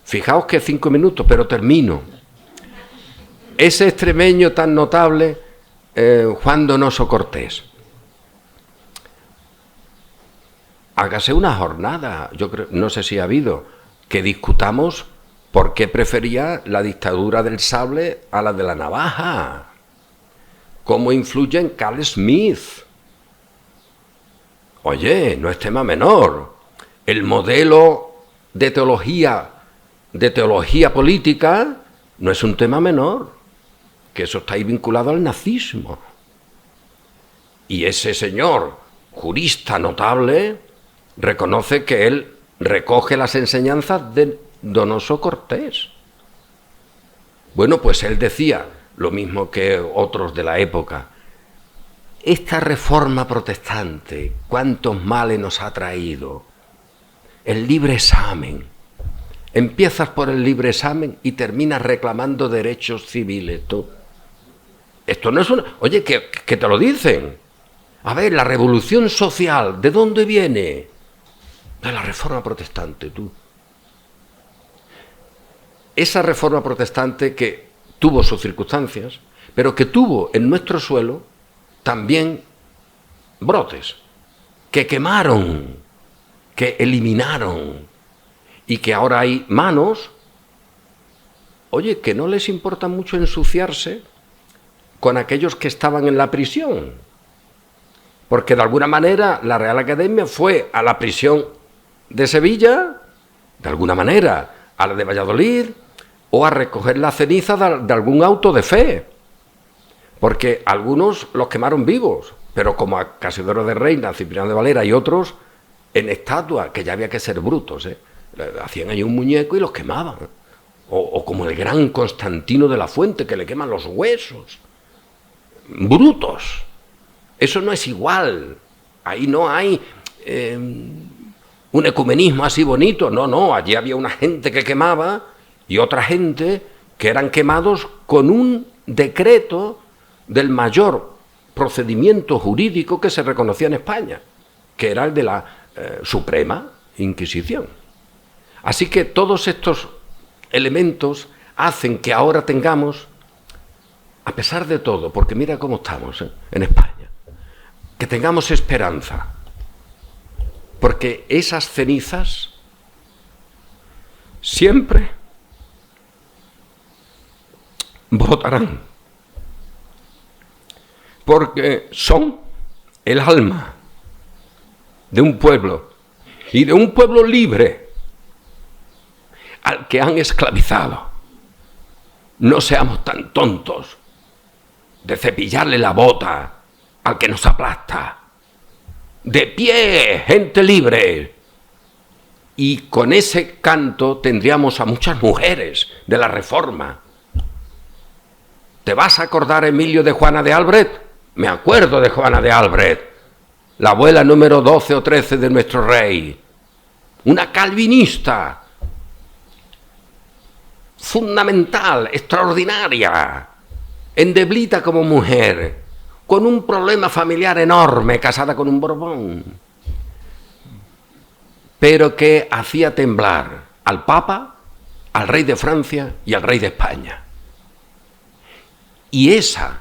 Fijaos que 5 minutos, pero termino. Ese extremeño tan notable, Juan Donoso Cortés. Hágase una jornada, yo creo, no sé si ha habido, que discutamos por qué prefería la dictadura del sable a la de la navaja. Cómo influye en Carl Smith. Oye, no es tema menor. El modelo de teología política no es un tema menor, que eso está ahí vinculado al nazismo. Y ese señor, jurista notable, reconoce que él recoge las enseñanzas de Donoso Cortés. Bueno, pues él decía lo mismo que otros de la época. Esta reforma protestante, ¿cuántos males nos ha traído? El libre examen. Empiezas por el libre examen y terminas reclamando derechos civiles. ¿Tú? Esto no es una... Oye, que te lo dicen. A ver, la revolución social, ¿de dónde viene? De la reforma protestante, tú. Esa reforma protestante que tuvo sus circunstancias, pero que tuvo en nuestro suelo también brotes, que quemaron, que eliminaron, y que ahora hay manos, oye, que no les importa mucho ensuciarse con aquellos que estaban en la prisión, porque de alguna manera la Real Academia fue a la prisión de Sevilla, de alguna manera, a la de Valladolid, o a recoger la ceniza de algún auto de fe. porque algunos los quemaron vivos, pero como a Casiodoro de Reina, Cipriano de Valera y otros, en estatua, que ya había que ser brutos, hacían ahí un muñeco y los quemaban. O como el gran Constantino de la Fuente, que le queman los huesos. Brutos. Eso no es igual. Ahí no hay un ecumenismo así bonito. No, allí había una gente que quemaba y otra gente que eran quemados con un decreto del mayor procedimiento jurídico que se reconocía en España, que era el de la Suprema Inquisición. Así que todos estos elementos hacen que ahora tengamos, a pesar de todo, porque mira cómo estamos en España, que tengamos esperanza, porque esas cenizas siempre brotarán, porque son el alma de un pueblo, y de un pueblo libre al que han esclavizado. No seamos tan tontos de cepillarle la bota al que nos aplasta. De pie, gente libre. Y con ese canto tendríamos a muchas mujeres de la Reforma. ¿Te vas a acordar, Emilio, de Juana de Albret? Me acuerdo de Juana de Albret, la abuela número 12 o 13 de nuestro rey. Una calvinista fundamental, extraordinaria, endeblita como mujer, con un problema familiar enorme, casada con un Borbón, pero que hacía temblar al Papa, al rey de Francia y al rey de España. Y esa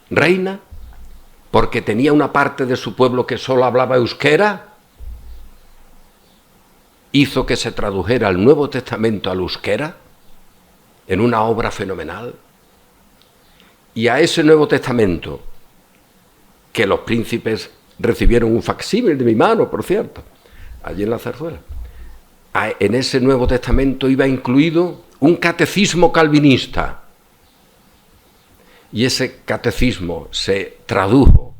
reina, porque tenía una parte de su pueblo que solo hablaba euskera, hizo que se tradujera el Nuevo Testamento al euskera en una obra fenomenal. Y a ese Nuevo Testamento, que los príncipes recibieron un facsímil de mi mano, por cierto, allí en la Zarzuela, en ese Nuevo Testamento iba incluido un catecismo calvinista. Y ese catecismo se tradujo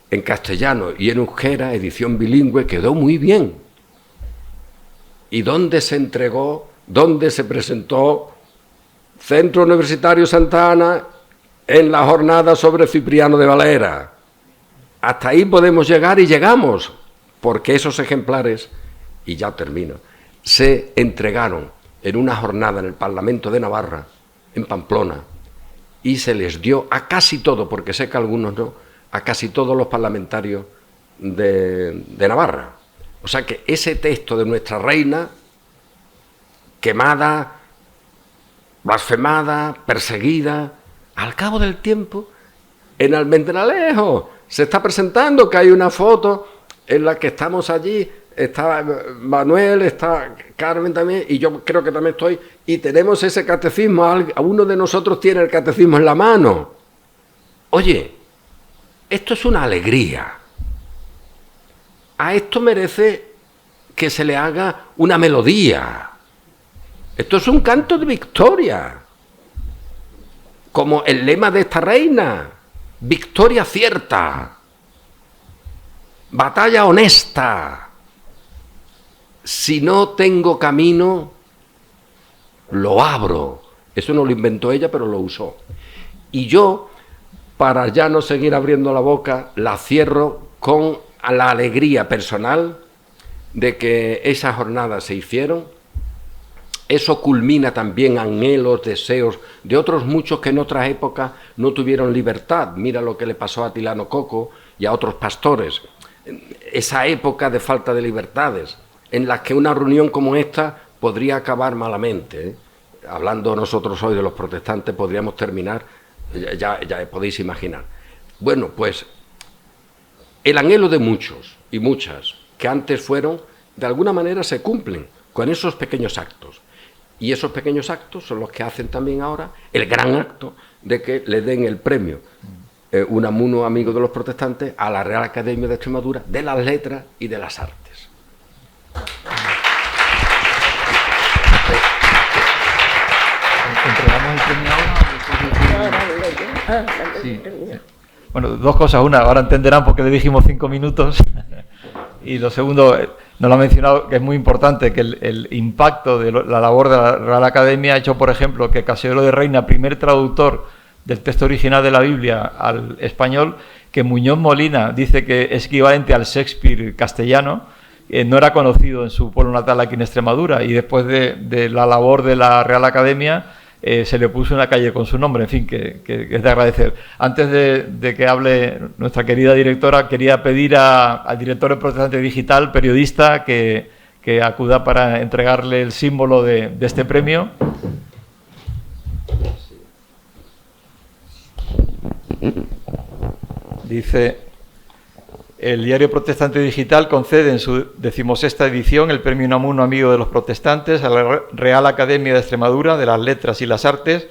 en castellano y en euskera, edición bilingüe, quedó muy bien. ¿Y dónde se entregó? ¿Dónde se presentó? Centro Universitario Santa Ana, en la jornada sobre Cipriano de Valera. Hasta ahí podemos llegar y llegamos, porque esos ejemplares, y ya termino, se entregaron en una jornada en el Parlamento de Navarra, en Pamplona, y se les dio a casi todo, porque sé que algunos no, a casi todos los parlamentarios de Navarra. O sea que ese texto de nuestra reina, quemada, blasfemada, perseguida, al cabo del tiempo, en Almendralejo se está presentando, que hay una foto en la que estamos allí, está Manuel, está Carmen también, y yo creo que también estoy, y tenemos ese catecismo, a uno de nosotros tiene el catecismo en la mano. Oye, esto es una alegría. A esto merece que se le haga una melodía. Esto es un canto de victoria, como el lema de esta reina: victoria cierta, batalla honesta. Si no tengo camino, lo abro. Eso no lo inventó ella, pero lo usó. Y yo, para ya no seguir abriendo la boca, la cierro con la alegría personal de que esas jornadas se hicieron. Eso culmina también anhelos, deseos de otros muchos que en otras épocas no tuvieron libertad. Mira lo que le pasó a Tilano Coco y a otros pastores. Esa época de falta de libertades, en las que una reunión como esta podría acabar malamente. Hablando nosotros hoy de los protestantes, podríamos terminar, ya podéis imaginar. Bueno, pues el anhelo de muchos y muchas que antes fueron, de alguna manera se cumplen con esos pequeños actos. Y esos pequeños actos son los que hacen también ahora el gran acto de que le den el premio Unamuno Amigo de los Protestantes a la Real Academia de Extremadura de las Letras y de las Artes. ¿Entregamos el premio ahora? Sí. Bueno, dos cosas. Una, ahora entenderán por qué le dijimos 5 minutos. Y lo segundo, nos lo ha mencionado, que es muy importante, que el impacto de la labor de la Real Academia ha hecho, por ejemplo, que Casiodoro de Reina, primer traductor del texto original de la Biblia al español, que Muñoz Molina dice que es equivalente al Shakespeare castellano, no era conocido en su pueblo natal aquí en Extremadura, y después de la labor de la Real Academia se le puso una calle con su nombre, en fin, que es de agradecer. Antes de que hable nuestra querida directora, quería pedir al director de Protestante Digital, periodista, que acuda para entregarle el símbolo de este premio. Dice: el diario Protestante Digital concede en su 16ª edición el premio Unamuno Amigo de los Protestantes a la Real Academia de Extremadura de las Letras y las Artes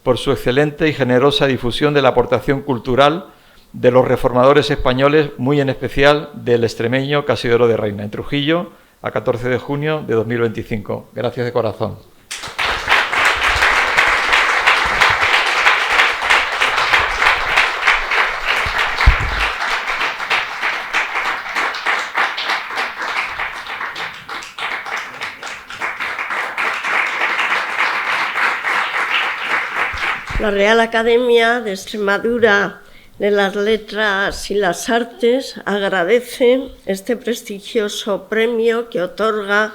por su excelente y generosa difusión de la aportación cultural de los reformadores españoles, muy en especial del extremeño Casiodoro de Reina, en Trujillo, a 14 de junio de 2025. Gracias de corazón. La Real Academia de Extremadura de las Letras y las Artes agradece este prestigioso premio que otorga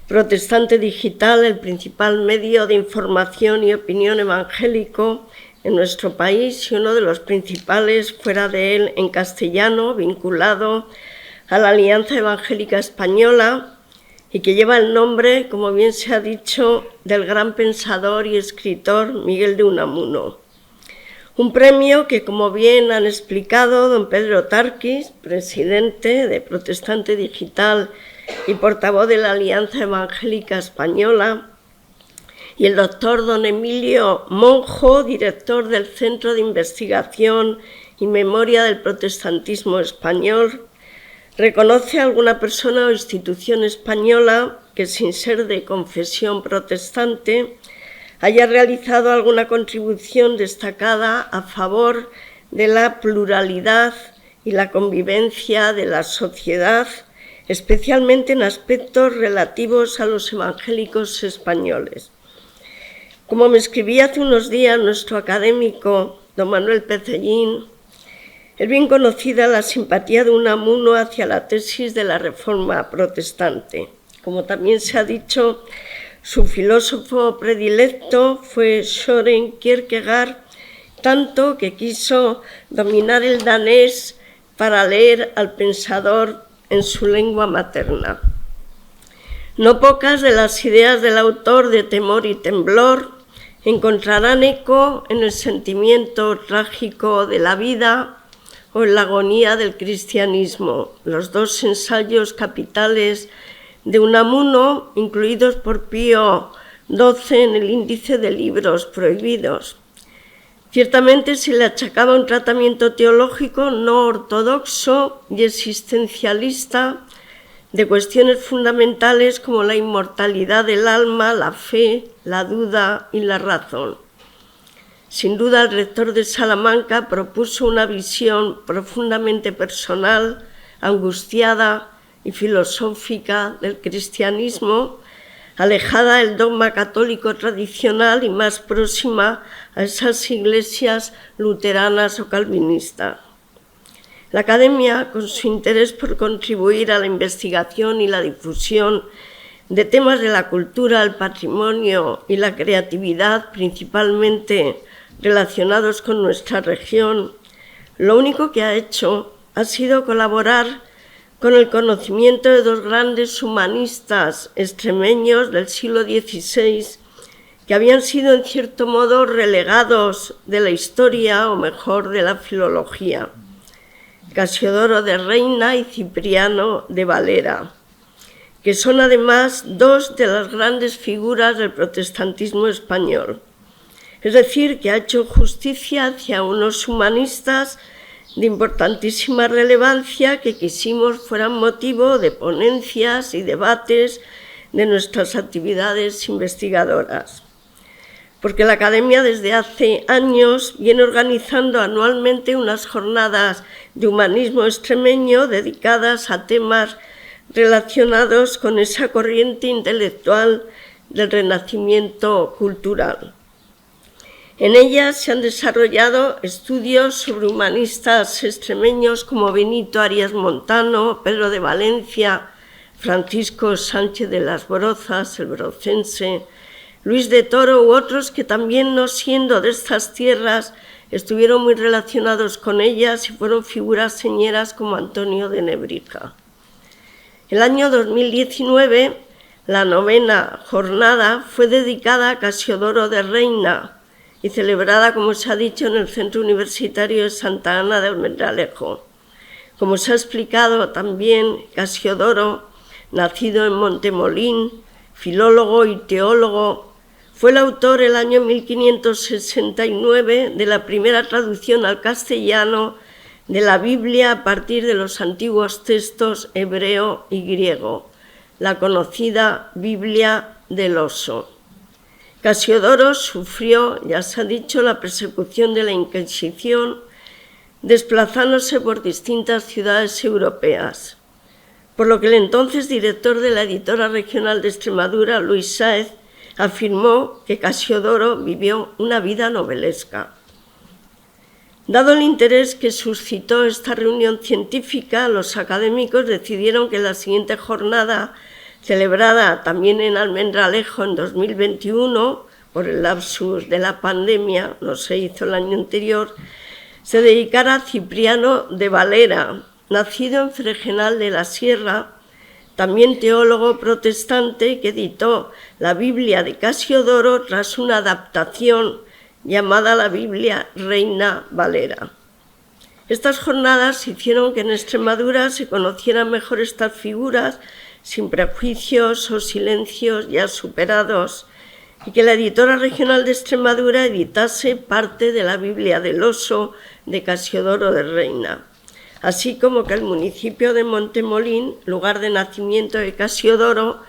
Protestante Digital, el principal medio de información y opinión evangélico en nuestro país y uno de los principales fuera de él en castellano, vinculado a la Alianza Evangélica Española, y que lleva el nombre, como bien se ha dicho, del gran pensador y escritor Miguel de Unamuno. Un premio que, como bien han explicado don Pedro Tarquis, presidente de Protestante Digital y portavoz de la Alianza Evangélica Española, y el doctor don Emilio Monjo, director del Centro de Investigación y Memoria del Protestantismo Español, reconoce a alguna persona o institución española que, sin ser de confesión protestante, haya realizado alguna contribución destacada a favor de la pluralidad y la convivencia de la sociedad, especialmente en aspectos relativos a los evangélicos españoles. Como me escribía hace unos días nuestro académico don Manuel Pecellín, es bien conocida la simpatía de Unamuno hacia la tesis de la Reforma protestante. Como también se ha dicho, su filósofo predilecto fue Søren Kierkegaard, tanto que quiso dominar el danés para leer al pensador en su lengua materna. No pocas de las ideas del autor de Temor y Temblor encontrarán eco en el sentimiento trágico de la vida o en la agonía del cristianismo, los dos ensayos capitales de Unamuno, incluidos por Pío XII en el índice de libros prohibidos. Ciertamente se le achacaba un tratamiento teológico no ortodoxo y existencialista de cuestiones fundamentales como la inmortalidad del alma, la fe, la duda y la razón. Sin duda, el rector de Salamanca propuso una visión profundamente personal, angustiada y filosófica del cristianismo, alejada del dogma católico tradicional y más próxima a esas iglesias luteranas o calvinistas. La Academia, con su interés por contribuir a la investigación y la difusión de temas de la cultura, el patrimonio y la creatividad, principalmente relacionados con nuestra región, lo único que ha hecho ha sido colaborar con el conocimiento de dos grandes humanistas extremeños del siglo XVI que habían sido en cierto modo relegados de la historia, o mejor, de la filología, Casiodoro de Reina y Cipriano de Valera, que son además dos de las grandes figuras del protestantismo español. Es decir, que ha hecho justicia hacia unos humanistas de importantísima relevancia que quisimos fueran motivo de ponencias y debates de nuestras actividades investigadoras. porque la Academia desde hace años viene organizando anualmente unas jornadas de humanismo extremeño dedicadas a temas relacionados con esa corriente intelectual del renacimiento cultural. En ellas se han desarrollado estudios sobre humanistas extremeños como Benito Arias Montano, Pedro de Valencia, Francisco Sánchez de las Brozas, el brocense, Luis de Toro u otros que también, no siendo de estas tierras, estuvieron muy relacionados con ellas y fueron figuras señeras como Antonio de Nebrija. El año 2019, la 9ª jornada fue dedicada a Casiodoro de Reina y celebrada, como se ha dicho, en el Centro Universitario de Santa Ana de Almendralejo. Como se ha explicado también, Casiodoro, nacido en Montemolín, filólogo y teólogo, fue el autor el año 1569 de la primera traducción al castellano de la Biblia a partir de los antiguos textos hebreo y griego, la conocida Biblia del Oso. Casiodoro sufrió, ya se ha dicho, la persecución de la Inquisición, desplazándose por distintas ciudades europeas, por lo que el entonces director de la Editora Regional de Extremadura, Luis Sáez, afirmó que Casiodoro vivió una vida novelesca. Dado el interés que suscitó esta reunión científica, los académicos decidieron que la siguiente jornada, celebrada también en Almendralejo en 2021, por el lapsus de la pandemia, no se hizo el año anterior, se dedicara a Cipriano de Valera, nacido en Fregenal de la Sierra, también teólogo protestante que editó la Biblia de Casiodoro tras una adaptación llamada la Biblia Reina Valera. Estas jornadas hicieron que en Extremadura se conocieran mejor estas figuras sin prejuicios o silencios ya superados y que la Editora Regional de Extremadura editase parte de la Biblia del Oso de Casiodoro de Reina, así como que el municipio de Montemolín, lugar de nacimiento de Casiodoro,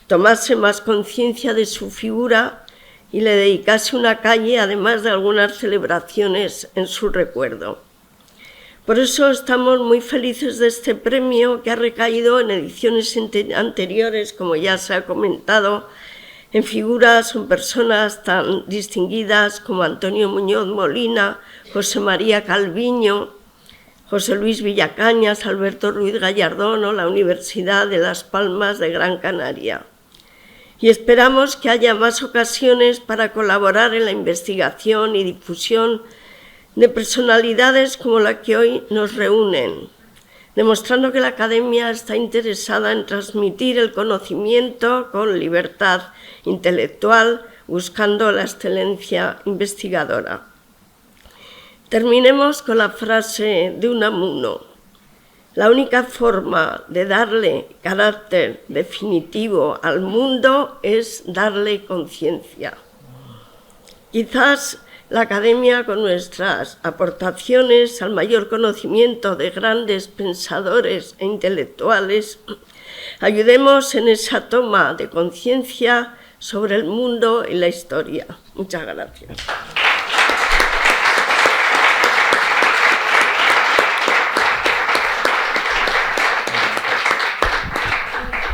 tomase más conciencia de su figura y le dedicase una calle, además de algunas celebraciones en su recuerdo. Por eso estamos muy felices de este premio que ha recaído en ediciones anteriores, como ya se ha comentado, en figuras o en personas tan distinguidas como Antonio Muñoz Molina, José María Calviño, José Luis Villacañas, Alberto Ruiz Gallardón o la Universidad de Las Palmas de Gran Canaria. Y esperamos que haya más ocasiones para colaborar en la investigación y difusión de personalidades como la que hoy nos reúnen, demostrando que la Academia está interesada en transmitir el conocimiento con libertad intelectual, buscando la excelencia investigadora. Terminemos con la frase de Unamuno: la única forma de darle carácter definitivo al mundo es darle conciencia. Quizás la Academia, con nuestras aportaciones al mayor conocimiento de grandes pensadores e intelectuales, ayudemos en esa toma de conciencia sobre el mundo y la historia. Muchas gracias.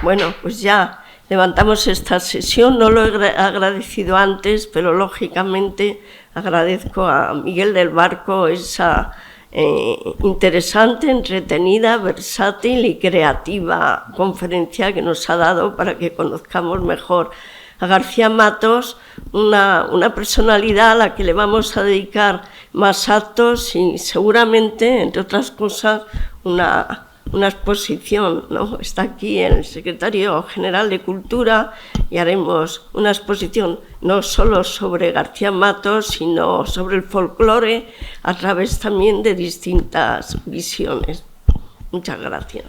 Bueno, pues ya levantamos esta sesión. No lo he agradecido antes, pero lógicamente agradezco a Miguel del Barco esa interesante, entretenida, versátil y creativa conferencia que nos ha dado para que conozcamos mejor a García Matos, una personalidad a la que le vamos a dedicar más actos y seguramente, entre otras cosas, una exposición, ¿no? Está aquí el secretario general de Cultura y haremos una exposición no solo sobre García Matos, sino sobre el folclore a través también de distintas visiones. Muchas gracias.